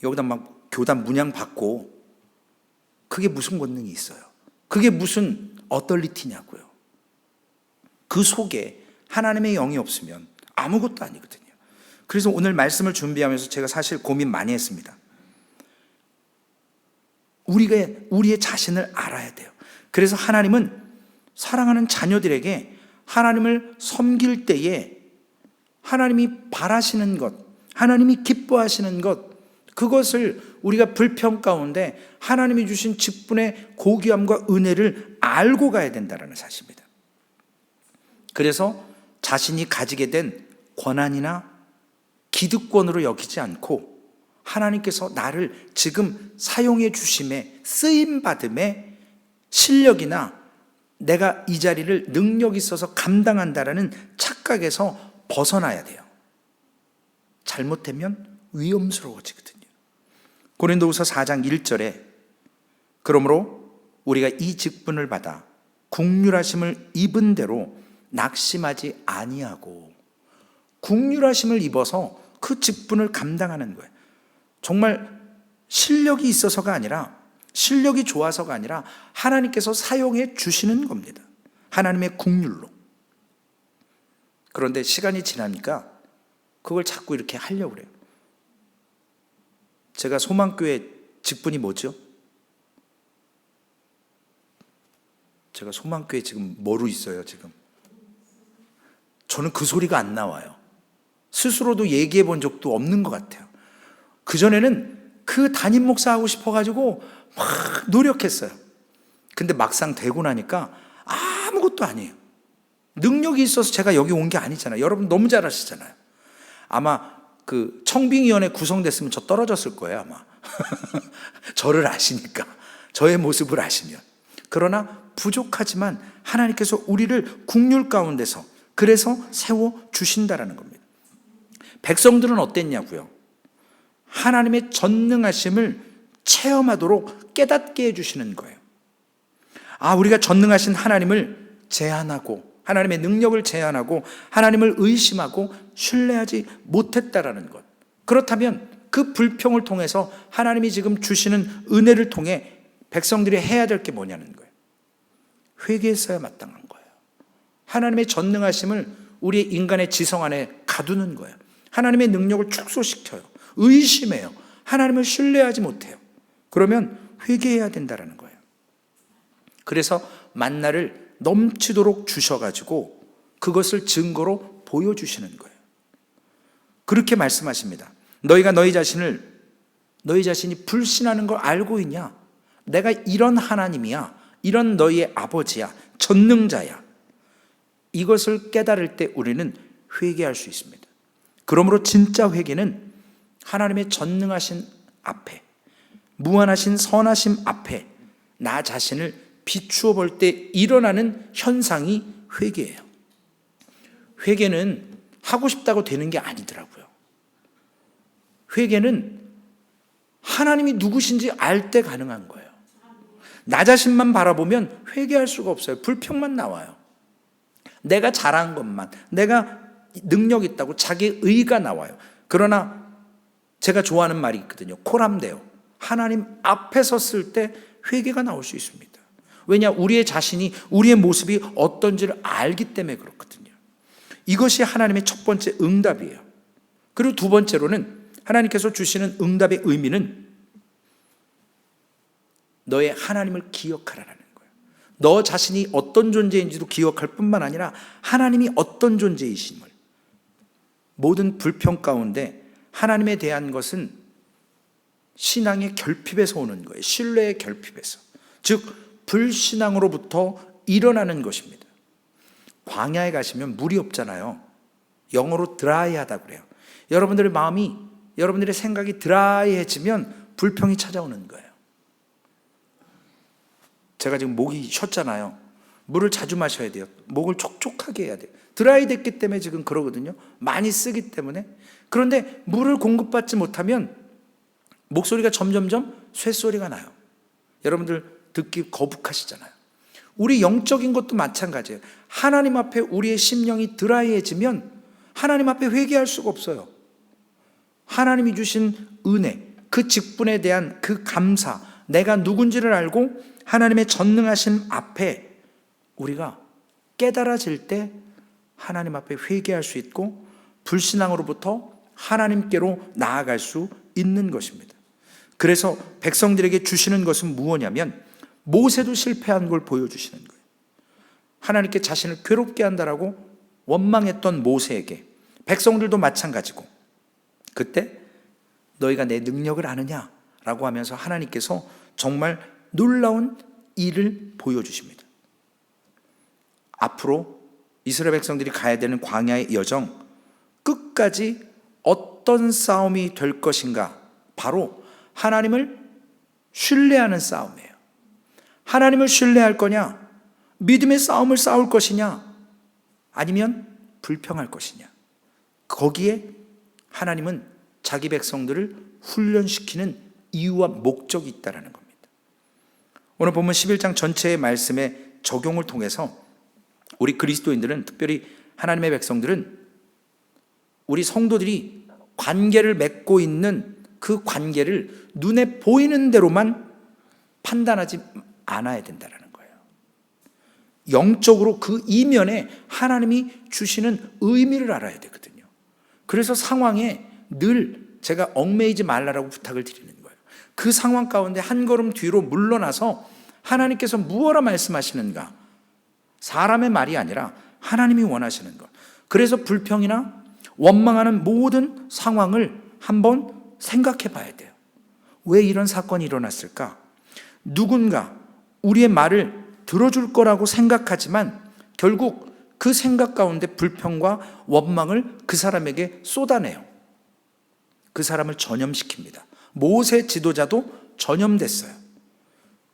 여기다 막 교단 문양 받고 그게 무슨 권능이 있어요? 그게 무슨 어떨리티냐고요. 그 속에 하나님의 영이 없으면 아무것도 아니거든요. 그래서 오늘 말씀을 준비하면서 제가 사실 고민 많이 했습니다. 우리의 자신을 알아야 돼요. 그래서 하나님은 사랑하는 자녀들에게 하나님을 섬길 때에 하나님이 바라시는 것, 하나님이 기뻐하시는 것, 그것을 우리가 불평 가운데 하나님이 주신 직분의 고귀함과 은혜를 알고 가야 된다는 사실입니다. 그래서 자신이 가지게 된 권한이나 기득권으로 여기지 않고 하나님께서 나를 지금 사용해 주심에, 쓰임받음에 실력이나 내가 이 자리를 능력이 있어서 감당한다라는 착각에서 벗어나야 돼요. 잘못되면 위험스러워지거든요. 고린도후서 4장 1절에 그러므로 우리가 이 직분을 받아 국률하심을 입은 대로 낙심하지 아니하고, 국률하심을 입어서 그 직분을 감당하는 거예요. 정말 실력이 있어서가 아니라, 실력이 좋아서가 아니라 하나님께서 사용해 주시는 겁니다. 하나님의 국률로. 그런데 시간이 지나니까 그걸 자꾸 이렇게 하려고 그래요. 제가 소망교회 직분이 뭐죠? 제가 소망교회 지금 뭐로 있어요, 지금? 저는 그 소리가 안 나와요. 스스로도 얘기해 본 적도 없는 것 같아요. 그전에는 그 담임 목사 하고 싶어가지고 막 노력했어요. 근데 막상 되고 나니까 아무것도 아니에요. 능력이 있어서 제가 여기 온 게 아니잖아요. 여러분 너무 잘 아시잖아요. 아마 그 청빙위원회 구성됐으면 저 떨어졌을 거예요, 아마. 저를 아시니까, 저의 모습을 아시면. 그러나 부족하지만 하나님께서 우리를 국률 가운데서 그래서 세워주신다라는 겁니다. 백성들은 어땠냐고요? 하나님의 전능하심을 체험하도록 깨닫게 해주시는 거예요. 우리가 전능하신 하나님을 제한하고, 하나님의 능력을 제한하고, 하나님을 의심하고 신뢰하지 못했다라는 것. 그렇다면 그 불평을 통해서 하나님이 지금 주시는 은혜를 통해 백성들이 해야 될 게 뭐냐는 거예요. 회개했어야 마땅한 거예요. 하나님의 전능하심을 우리의 인간의 지성 안에 가두는 거예요. 하나님의 능력을 축소시켜요. 의심해요. 하나님을 신뢰하지 못해요. 그러면 회개해야 된다는 거예요. 그래서 만나를 넘치도록 주셔가지고 그것을 증거로 보여주시는 거예요. 그렇게 말씀하십니다. 너희가 너희 자신이 불신하는 걸 알고 있냐? 내가 이런 하나님이야. 이런 너희의 아버지야. 전능자야. 이것을 깨달을 때 우리는 회개할 수 있습니다. 그러므로 진짜 회개는 하나님의 전능하신 앞에, 무한하신 선하심 앞에 나 자신을 비추어 볼 때 일어나는 현상이 회개예요. 회개는 하고 싶다고 되는 게 아니더라고요. 회개는 하나님이 누구신지 알 때 가능한 거예요. 나 자신만 바라보면 회개할 수가 없어요. 불평만 나와요. 내가 잘한 것만, 내가 능력 있다고 자기 의가 나와요. 그러나 제가 좋아하는 말이 있거든요. 코람데오. 하나님 앞에 섰을 때 회개가 나올 수 있습니다. 왜냐? 우리의 자신이, 우리의 모습이 어떤지를 알기 때문에 그렇거든요. 이것이 하나님의 첫 번째 응답이에요. 그리고 두 번째로는 하나님께서 주시는 응답의 의미는 너의 하나님을 기억하라는 거예요. 너 자신이 어떤 존재인지도 기억할 뿐만 아니라 하나님이 어떤 존재이심을, 모든 불평 가운데 하나님에 대한 것은 신앙의 결핍에서 오는 거예요. 신뢰의 결핍에서. 즉 불신앙으로부터 일어나는 것입니다. 광야에 가시면 물이 없잖아요. 영어로 드라이하다고 그래요. 여러분들의 마음이, 여러분들의 생각이 드라이해지면 불평이 찾아오는 거예요. 제가 지금 목이 쉬었잖아요. 물을 자주 마셔야 돼요. 목을 촉촉하게 해야 돼요. 드라이 됐기 때문에 지금 그러거든요. 많이 쓰기 때문에. 그런데 물을 공급받지 못하면 목소리가 점점점 쇳소리가 나요. 여러분들 듣기 거북하시잖아요. 우리 영적인 것도 마찬가지예요. 하나님 앞에 우리의 심령이 드라이해지면 하나님 앞에 회개할 수가 없어요. 하나님이 주신 은혜, 그 직분에 대한 그 감사, 내가 누군지를 알고 하나님의 전능하심 앞에 우리가 깨달아질 때 하나님 앞에 회개할 수 있고 불신앙으로부터 하나님께로 나아갈 수 있는 것입니다. 그래서 백성들에게 주시는 것은 무엇이냐면 모세도 실패한 걸 보여주시는 거예요. 하나님께 자신을 괴롭게 한다라고 원망했던 모세에게 백성들도 마찬가지고, 그때 너희가 내 능력을 아느냐라고 하면서 하나님께서 정말 놀라운 일을 보여주십니다. 앞으로 이스라엘 백성들이 가야 되는 광야의 여정, 끝까지 어떤 싸움이 될 것인가? 바로 하나님을 신뢰하는 싸움이에요. 하나님을 신뢰할 거냐? 믿음의 싸움을 싸울 것이냐? 아니면 불평할 것이냐? 거기에 하나님은 자기 백성들을 훈련시키는 이유와 목적이 있다는 겁니다. 오늘 보면 11장 전체의 말씀의 적용을 통해서 우리 그리스도인들은, 특별히 하나님의 백성들은, 우리 성도들이 관계를 맺고 있는 그 관계를 눈에 보이는 대로만 판단하지 않아야 된다는 거예요. 영적으로 그 이면에 하나님이 주시는 의미를 알아야 되거든요. 그래서 상황에 늘 제가 얽매이지 말라라고 부탁을 드리는 거예요. 그 상황 가운데 한 걸음 뒤로 물러나서 하나님께서 무엇라 말씀하시는가? 사람의 말이 아니라 하나님이 원하시는 것. 그래서 불평이나 원망하는 모든 상황을 한번 생각해 봐야 돼요. 왜 이런 사건이 일어났을까? 누군가 우리의 말을 들어줄 거라고 생각하지만 결국 그 생각 가운데 불평과 원망을 그 사람에게 쏟아내요. 그 사람을 전염시킵니다. 모세 지도자도 전염됐어요.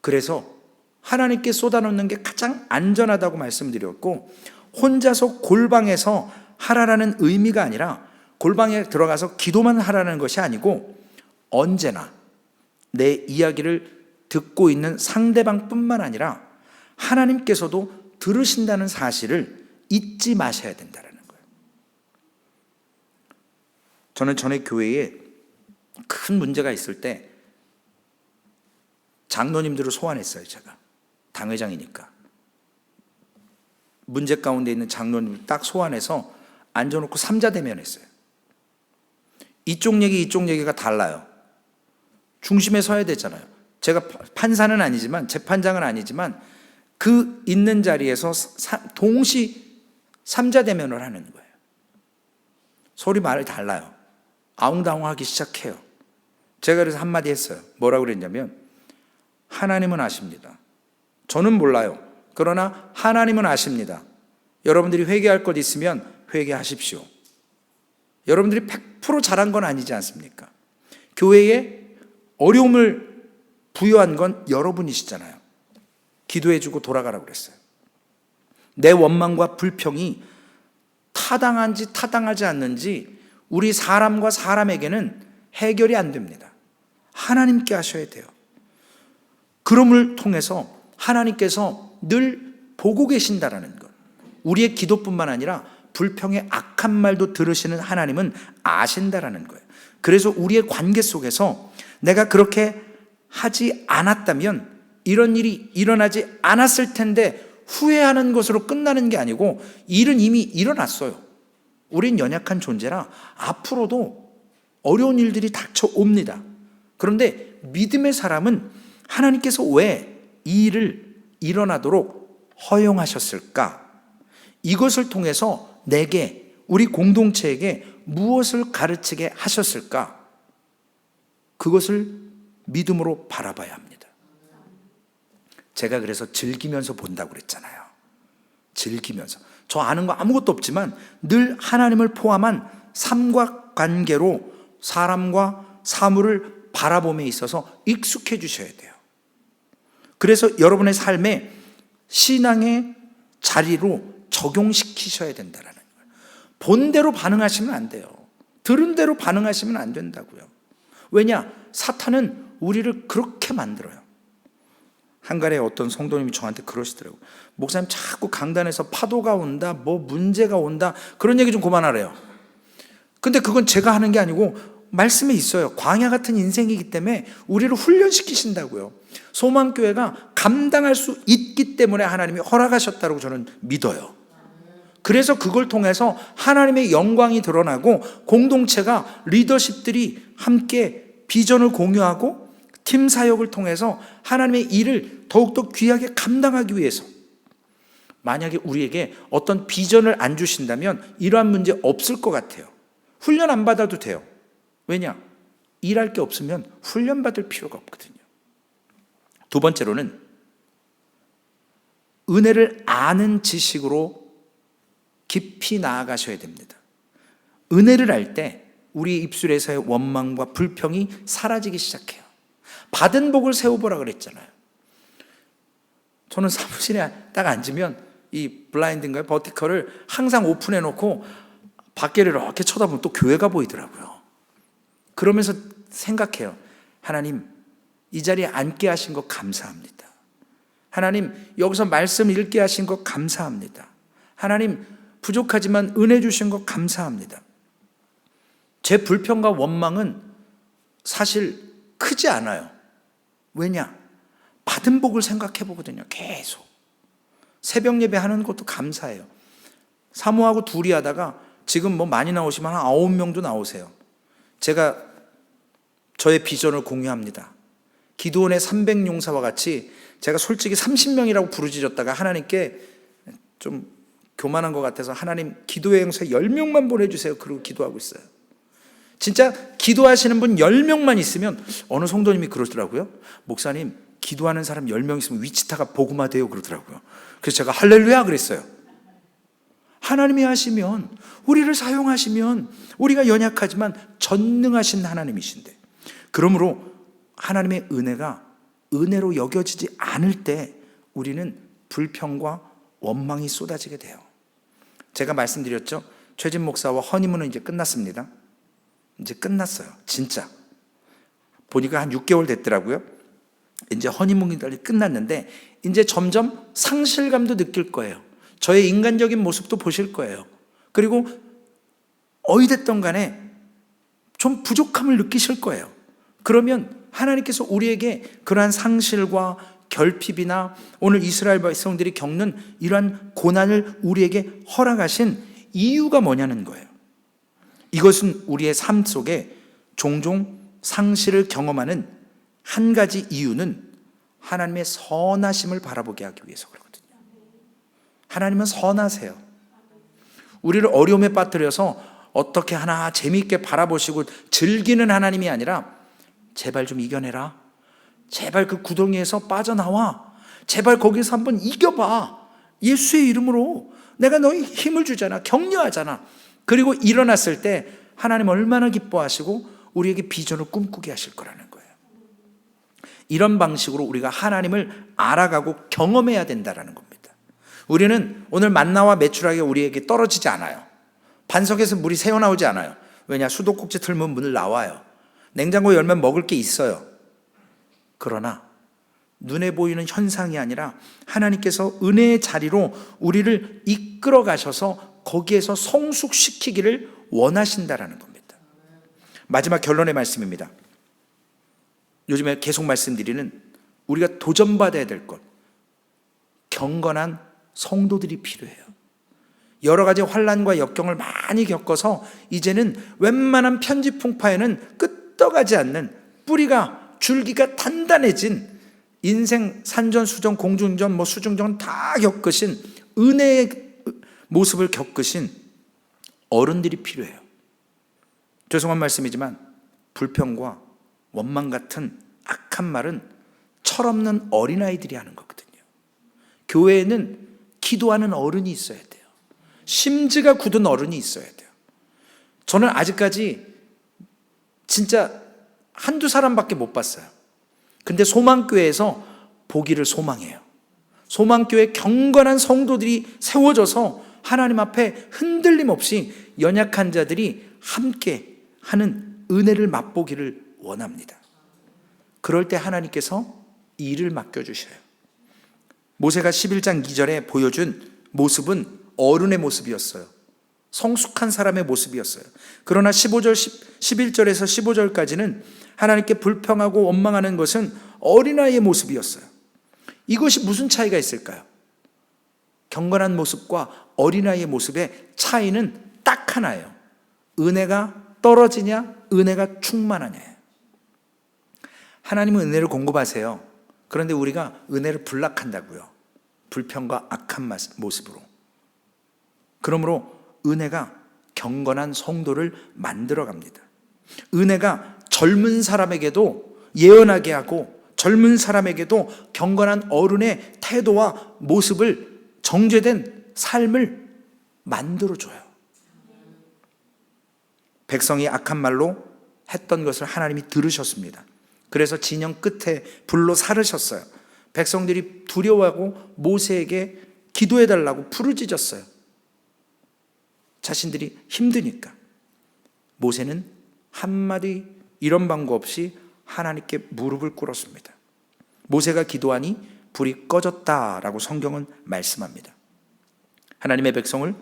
그래서 하나님께 쏟아놓는 게 가장 안전하다고 말씀드렸고, 혼자서 골방에서 하라라는 의미가 아니라 골방에 들어가서 기도만 하라는 것이 아니고 언제나 내 이야기를 듣고 있는 상대방뿐만 아니라 하나님께서도 들으신다는 사실을 잊지 마셔야 된다는 거예요. 저는 전에 교회에 큰 문제가 있을 때 장로님들을 소환했어요. 제가 당회장이니까 문제 가운데 있는 장로님을 딱 소환해서 앉아놓고 삼자대면했어요. 이쪽 얘기 이쪽 얘기가 달라요. 중심에 서야 되잖아요. 제가 판사는 아니지만, 재판장은 아니지만 그 있는 자리에서 동시 삼자대면을 하는 거예요. 소리 말이 달라요. 아웅다웅하기 시작해요. 제가 그래서 한마디 했어요. 뭐라고 그랬냐면, 하나님은 아십니다. 저는 몰라요. 그러나 하나님은 아십니다. 여러분들이 회개할 것 있으면 회개하십시오. 여러분들이 100% 잘한 건 아니지 않습니까? 교회에 어려움을 부여한 건 여러분이시잖아요. 기도해주고 돌아가라고 그랬어요. 내 원망과 불평이 타당한지 타당하지 않는지 우리 사람과 사람에게는 해결이 안 됩니다. 하나님께 하셔야 돼요. 그럼을 통해서 하나님께서 늘 보고 계신다라는 것, 우리의 기도뿐만 아니라 불평의 악한 말도 들으시는 하나님은 아신다라는 거예요. 그래서 우리의 관계 속에서 내가 그렇게 하지 않았다면 이런 일이 일어나지 않았을 텐데 후회하는 것으로 끝나는 게 아니고 일은 이미 일어났어요. 우린 연약한 존재라 앞으로도 어려운 일들이 닥쳐옵니다. 그런데 믿음의 사람은 하나님께서 왜 이 일을 일어나도록 허용하셨을까? 이것을 통해서 내게, 우리 공동체에게 무엇을 가르치게 하셨을까? 그것을 믿음으로 바라봐야 합니다. 제가 그래서 즐기면서 본다고 그랬잖아요. 즐기면서. 저 아는 거 아무것도 없지만 늘 하나님을 포함한 삼각관계로 사람과 사물을 바라봄에 있어서 익숙해 주셔야 돼요. 그래서 여러분의 삶에 신앙의 자리로 적용시키셔야 된다는 거예요. 본 대로 반응하시면 안 돼요. 들은 대로 반응하시면 안 된다고요. 왜냐? 사탄은 우리를 그렇게 만들어요. 한가래에 어떤 성도님이 저한테 그러시더라고요. 목사님 자꾸 강단에서 파도가 온다, 뭐 문제가 온다, 그런 얘기 좀 그만하래요. 근데 그건 제가 하는 게 아니고 말씀에 있어요. 광야 같은 인생이기 때문에 우리를 훈련시키신다고요. 소망교회가 감당할 수 있기 때문에 하나님이 허락하셨다고 저는 믿어요. 그래서 그걸 통해서 하나님의 영광이 드러나고 공동체가, 리더십들이 함께 비전을 공유하고 팀 사역을 통해서 하나님의 일을 더욱더 귀하게 감당하기 위해서, 만약에 우리에게 어떤 비전을 안 주신다면 이러한 문제 없을 것 같아요. 훈련 안 받아도 돼요. 왜냐? 일할 게 없으면 훈련 받을 필요가 없거든요. 두 번째로는 은혜를 아는 지식으로 깊이 나아가셔야 됩니다. 은혜를 알 때 우리 입술에서의 원망과 불평이 사라지기 시작해요. 받은 복을 세워보라 그랬잖아요. 저는 사무실에 딱 앉으면 이 블라인드인가요? 버티컬을 항상 오픈해 놓고 밖에를 이렇게 쳐다보면 또 교회가 보이더라고요. 그러면서 생각해요. 하나님, 이 자리에 앉게 하신 것 감사합니다. 하나님, 여기서 말씀 읽게 하신 것 감사합니다. 하나님, 부족하지만 은혜 주신 것 감사합니다. 제 불평과 원망은 사실 크지 않아요. 왜냐? 받은 복을 생각해 보거든요. 계속. 새벽 예배 하는 것도 감사해요. 사모하고 둘이 하다가 지금 뭐 많이 나오시면 한 9명도 나오세요. 제가 저의 비전을 공유합니다. 기도원의 300용사와 같이 제가 솔직히 30명이라고 부르짖었다가 하나님께 좀 교만한 것 같아서 하나님 기도의 용사 10명만 보내주세요. 그러고 기도하고 있어요. 진짜 기도하시는 분 10명만 있으면, 어느 성도님이 그러더라고요. 목사님, 기도하는 사람 10명 있으면 위치타가 복음화돼요 그러더라고요. 그래서 제가 할렐루야 그랬어요. 하나님이 하시면, 우리를 사용하시면, 우리가 연약하지만 전능하신 하나님이신데, 그러므로 하나님의 은혜가 은혜로 여겨지지 않을 때 우리는 불평과 원망이 쏟아지게 돼요. 제가 말씀드렸죠. 최진 목사와 허니문은 이제 끝났습니다. 이제 끝났어요. 진짜 보니까 한 6개월 됐더라고요. 이제 허니문이 끝났는데 이제 점점 상실감도 느낄 거예요. 저의 인간적인 모습도 보실 거예요. 그리고 어찌됐든 간에 좀 부족함을 느끼실 거예요. 그러면 하나님께서 우리에게 그러한 상실과 결핍이나 오늘 이스라엘 백성들이 겪는 이러한 고난을 우리에게 허락하신 이유가 뭐냐는 거예요. 이것은 우리의 삶 속에 종종 상실을 경험하는 한 가지 이유는 하나님의 선하심을 바라보게 하기 위해서 그렇거든요. 하나님은 선하세요. 우리를 어려움에 빠뜨려서 어떻게 하나 재미있게 바라보시고 즐기는 하나님이 아니라, 제발 좀 이겨내라, 제발 그 구덩이에서 빠져나와, 제발 거기서 한번 이겨봐, 예수의 이름으로 내가 너희 힘을 주잖아, 격려하잖아. 그리고 일어났을 때 하나님 얼마나 기뻐하시고 우리에게 비전을 꿈꾸게 하실 거라는 거예요. 이런 방식으로 우리가 하나님을 알아가고 경험해야 된다는 겁니다. 우리는 오늘 만나와 메추라기가 우리에게 떨어지지 않아요. 반석에서 물이 새어나오지 않아요. 왜냐? 수도꼭지 틀면 물 나와요. 냉장고 열면 먹을 게 있어요. 그러나 눈에 보이는 현상이 아니라 하나님께서 은혜의 자리로 우리를 이끌어 가셔서 거기에서 성숙시키기를 원하신다라는 겁니다. 마지막 결론의 말씀입니다. 요즘에 계속 말씀드리는, 우리가 도전받아야 될 것, 경건한 성도들이 필요해요. 여러 가지 환난과 역경을 많이 겪어서 이제는 웬만한 편지풍파에는 끄떡하지 않는 뿌리가 줄기가 단단해진 인생 산전수전 공중전 수중전 다 겪으신 은혜의 모습을 겪으신 어른들이 필요해요. 죄송한 말씀이지만 불평과 원망 같은 악한 말은 철없는 어린아이들이 하는 거거든요. 교회에는 기도하는 어른이 있어야 돼요. 심지가 굳은 어른이 있어야 돼요. 저는 아직까지 진짜 한두 사람밖에 못 봤어요. 근데 소망교회에서 보기를 소망해요. 소망교회 경건한 성도들이 세워져서 하나님 앞에 흔들림 없이 연약한 자들이 함께 하는 은혜를 맛보기를 원합니다. 그럴 때 하나님께서 일을 맡겨주셔요. 모세가 11장 2절에 보여준 모습은 어른의 모습이었어요. 성숙한 사람의 모습이었어요. 그러나 11절에서 15절까지는 하나님께 불평하고 원망하는 것은 어린아이의 모습이었어요. 이것이 무슨 차이가 있을까요? 경건한 모습과 어린아이의 모습의 차이는 딱 하나예요. 은혜가 떨어지냐, 은혜가 충만하냐예요. 하나님은 은혜를 공급하세요. 그런데 우리가 은혜를 불락한다고요. 불평과 악한 모습으로. 그러므로 은혜가 경건한 성도를 만들어갑니다. 은혜가 젊은 사람에게도 예언하게 하고 젊은 사람에게도 경건한 어른의 태도와 모습을 정죄된 삶을 만들어줘요. 백성이 악한 말로 했던 것을 하나님이 들으셨습니다. 그래서 진영 끝에 불로 사르셨어요. 백성들이 두려워하고 모세에게 기도해달라고 부르짖었어요. 자신들이 힘드니까. 모세는 한마디 이런 방법 없이 하나님께 무릎을 꿇었습니다. 모세가 기도하니 불이 꺼졌다라고 성경은 말씀합니다. 하나님의 백성을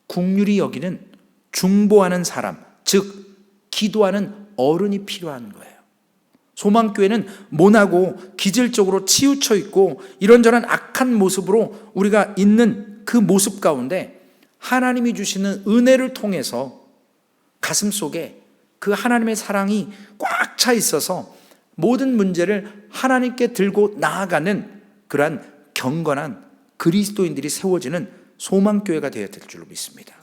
긍휼히 여기는 중보하는 사람, 즉 기도하는 어른이 필요한 거예요. 소망교회는 모나고 기질적으로 치우쳐 있고 이런저런 악한 모습으로 우리가 있는 그 모습 가운데 하나님이 주시는 은혜를 통해서 가슴 속에 그 하나님의 사랑이 꽉 차 있어서 모든 문제를 하나님께 들고 나아가는 그러한 경건한 그리스도인들이 세워지는 소망교회가 되어야 될 줄로 믿습니다.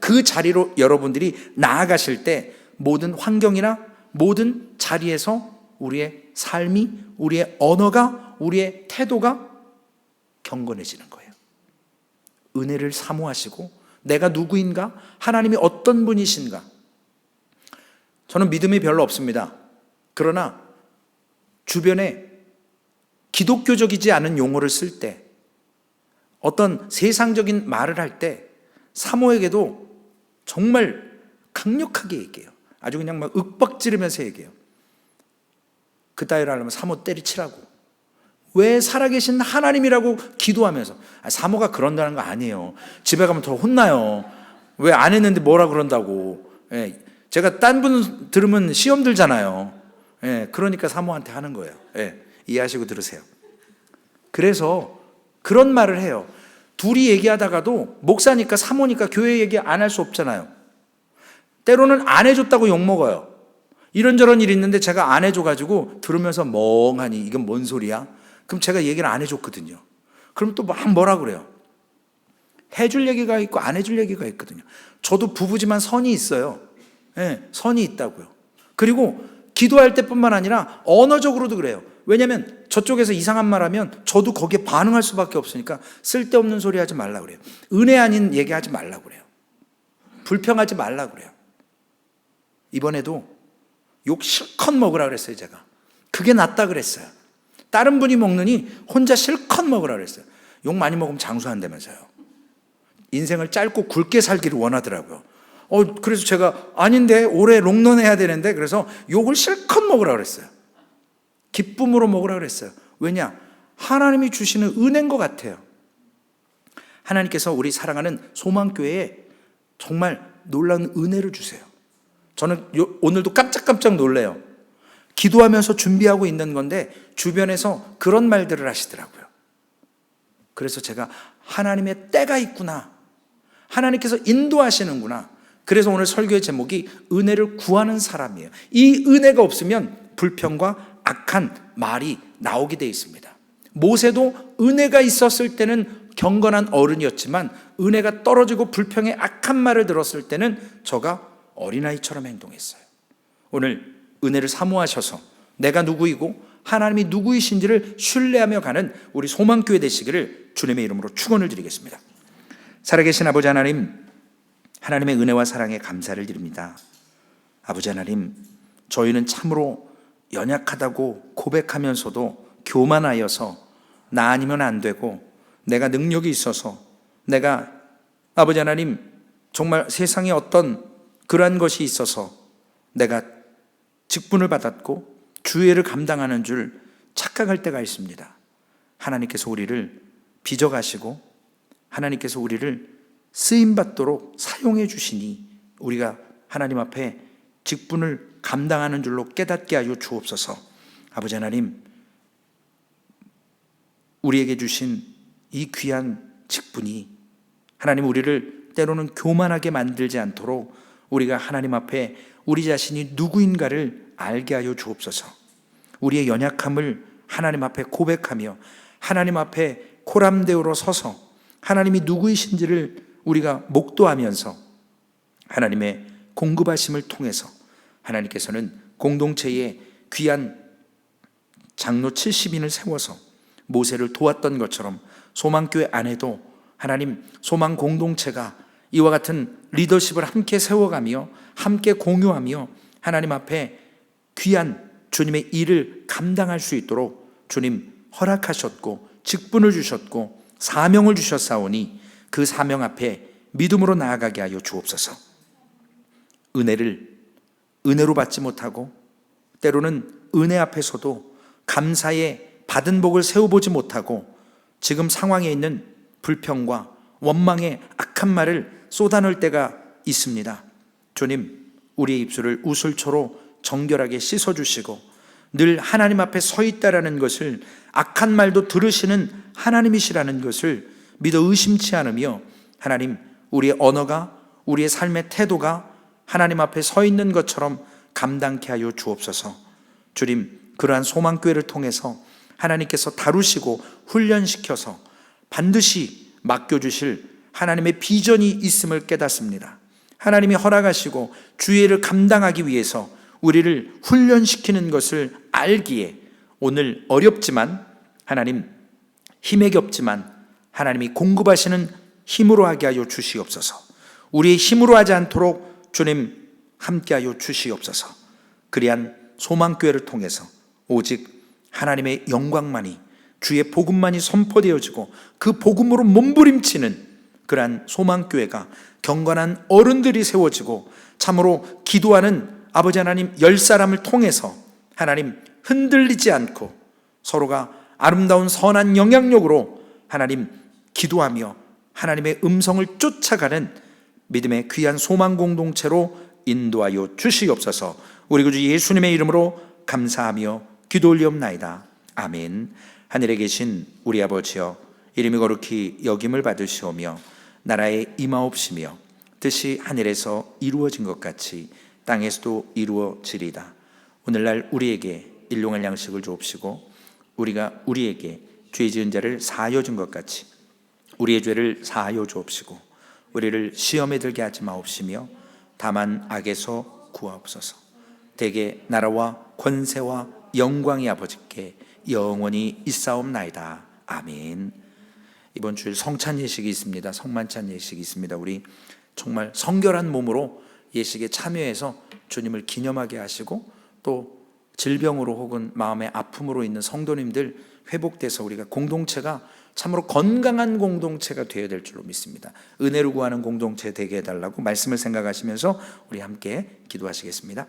그 자리로 여러분들이 나아가실 때 모든 환경이나 모든 자리에서 우리의 삶이, 우리의 언어가, 우리의 태도가 경건해지는 거예요. 은혜를 사모하시고 내가 누구인가? 하나님이 어떤 분이신가? 저는 믿음이 별로 없습니다. 그러나 주변에 기독교적이지 않은 용어를 쓸 때, 어떤 세상적인 말을 할 때 사모에게도 정말 강력하게 얘기해요. 아주 그냥 막 윽박지르면서 얘기해요. 그따위로 하려면 사모 때리치라고. 왜 살아계신 하나님이라고 기도하면서. 사모가 그런다는 거 아니에요. 집에 가면 더 혼나요. 왜 안 했는데 뭐라 그런다고. 제가 딴 분 들으면 시험 들잖아요. 그러니까 사모한테 하는 거예요. 이해하시고 들으세요. 그래서 그런 말을 해요. 둘이 얘기하다가도 목사니까 사모니까 교회 얘기 안 할 수 없잖아요. 때로는 안 해줬다고 욕먹어요. 이런저런 일이 있는데 제가 안 해줘가지고 들으면서 멍하니 이건 뭔 소리야? 그럼 제가 얘기를 안 해줬거든요. 그럼 또 막 뭐라 그래요? 해줄 얘기가 있고 안 해줄 얘기가 있거든요. 저도 부부지만 선이 있어요. 선이 있다고요. 그리고 기도할 때뿐만 아니라 언어적으로도 그래요. 왜냐하면 저쪽에서 이상한 말 하면 저도 거기에 반응할 수밖에 없으니까 쓸데없는 소리 하지 말라고 그래요. 은혜 아닌 얘기 하지 말라고 그래요. 불평하지 말라고 그래요. 이번에도 욕 실컷 먹으라 그랬어요. 제가 그게 낫다 그랬어요. 다른 분이 먹느니 혼자 실컷 먹으라 그랬어요. 욕 많이 먹으면 장수한다면서요. 인생을 짧고 굵게 살기를 원하더라고요. 그래서 제가 아닌데 올해 롱런 해야 되는데 그래서 욕을 실컷 먹으라 그랬어요. 기쁨으로 먹으라 그랬어요. 왜냐? 하나님이 주시는 은혜인 것 같아요. 하나님께서 우리 사랑하는 소망교회에 정말 놀라운 은혜를 주세요. 저는 오늘도 깜짝깜짝 놀래요. 기도하면서 준비하고 있는 건데 주변에서 그런 말들을 하시더라고요. 그래서 제가 하나님의 때가 있구나. 하나님께서 인도하시는구나. 그래서 오늘 설교의 제목이 은혜를 구하는 사람이에요. 이 은혜가 없으면 불평과 악한 말이 나오게 되어 있습니다. 모세도 은혜가 있었을 때는 경건한 어른이었지만 은혜가 떨어지고 불평의 악한 말을 들었을 때는 저가 어린아이처럼 행동했어요. 오늘 은혜를 사모하셔서 내가 누구이고 하나님이 누구이신지를 신뢰하며 가는 우리 소망교회 되시기를 주님의 이름으로 축원을 드리겠습니다. 살아계신 아버지 하나님, 하나님의 은혜와 사랑에 감사를 드립니다. 아버지 하나님, 저희는 참으로 연약하다고 고백하면서도 교만하여서 나 아니면 안 되고 내가 능력이 있어서 내가 아버지 하나님 정말 세상에 어떤 그러한 것이 있어서 내가 직분을 받았고 주의를 감당하는 줄 착각할 때가 있습니다. 하나님께서 우리를 빚어가시고 하나님께서 우리를 쓰임받도록 사용해 주시니 우리가 하나님 앞에 직분을 감당하는 줄로 깨닫게 하여 주옵소서. 아버지 하나님, 우리에게 주신 이 귀한 직분이 하나님 우리를 때로는 교만하게 만들지 않도록 우리가 하나님 앞에 우리 자신이 누구인가를 알게 하여 주옵소서. 우리의 연약함을 하나님 앞에 고백하며 하나님 앞에 코람데오로 서서 하나님이 누구이신지를 우리가 목도하면서 하나님의 공급하심을 통해서 하나님께서는 공동체에 귀한 장로 70인을 세워서 모세를 도왔던 것처럼 소망교회 안에도 하나님 소망 공동체가 이와 같은 리더십을 함께 세워가며 함께 공유하며 하나님 앞에 귀한 주님의 일을 감당할 수 있도록 주님 허락하셨고 직분을 주셨고 사명을 주셨사오니 그 사명 앞에 믿음으로 나아가게 하여 주옵소서. 은혜를 은혜로 받지 못하고 때로는 은혜 앞에서도 감사의 받은 복을 세워보지 못하고 지금 상황에 있는 불평과 원망의 악한 말을 쏟아낼 때가 있습니다. 주님, 우리의 입술을 우슬초로 정결하게 씻어주시고 늘 하나님 앞에 서 있다라는 것을, 악한 말도 들으시는 하나님이시라는 것을 믿어 의심치 않으며 하나님, 우리의 언어가, 우리의 삶의 태도가 하나님 앞에 서 있는 것처럼 감당케 하여 주옵소서. 주님, 그러한 소망교회를 통해서 하나님께서 다루시고 훈련시켜서 반드시 맡겨주실 하나님의 비전이 있음을 깨닫습니다. 하나님이 허락하시고 주의를 감당하기 위해서 우리를 훈련시키는 것을 알기에 오늘 어렵지만 하나님, 힘에 겹지만 하나님이 공급하시는 힘으로 하게 하여 주시옵소서. 우리의 힘으로 하지 않도록 주님 함께하여 주시옵소서. 그리한 소망교회를 통해서 오직 하나님의 영광만이, 주의 복음만이 선포되어지고 그 복음으로 몸부림치는 그러한 소망교회가, 경건한 어른들이 세워지고 참으로 기도하는 아버지 하나님 10사람을 통해서 하나님 흔들리지 않고 서로가 아름다운 선한 영향력으로 하나님 기도하며 하나님의 음성을 쫓아가는 믿음의 귀한 소망 공동체로 인도하여 주시옵소서. 우리 구주 예수님의 이름으로 감사하며 기도 올리옵나이다. 아멘. 하늘에 계신 우리 아버지여, 이름이 거룩히 여김을 받으시오며 나라의 임하옵시며 뜻이 하늘에서 이루어진 것 같이 땅에서도 이루어지리다. 오늘날 우리에게 일용할 양식을 주옵시고 우리가 우리에게 죄 지은 자를 사하여 준 것 같이 우리의 죄를 사하여 주옵시고 우리를 시험에 들게 하지 마옵시며 다만 악에서 구하옵소서. 대개 나라와 권세와 영광이 아버지께 영원히 있사옵나이다. 아멘. 이번 주일 성찬 예식이 있습니다. 성만찬 예식이 있습니다. 우리 정말 성결한 몸으로 예식에 참여해서 주님을 기념하게 하시고 또 질병으로 혹은 마음의 아픔으로 있는 성도님들 회복돼서 우리가 공동체가 참으로 건강한 공동체가 되어야 될 줄로 믿습니다. 은혜를 구하는 공동체 되게 해달라고 말씀을 생각하시면서 우리 함께 기도하시겠습니다.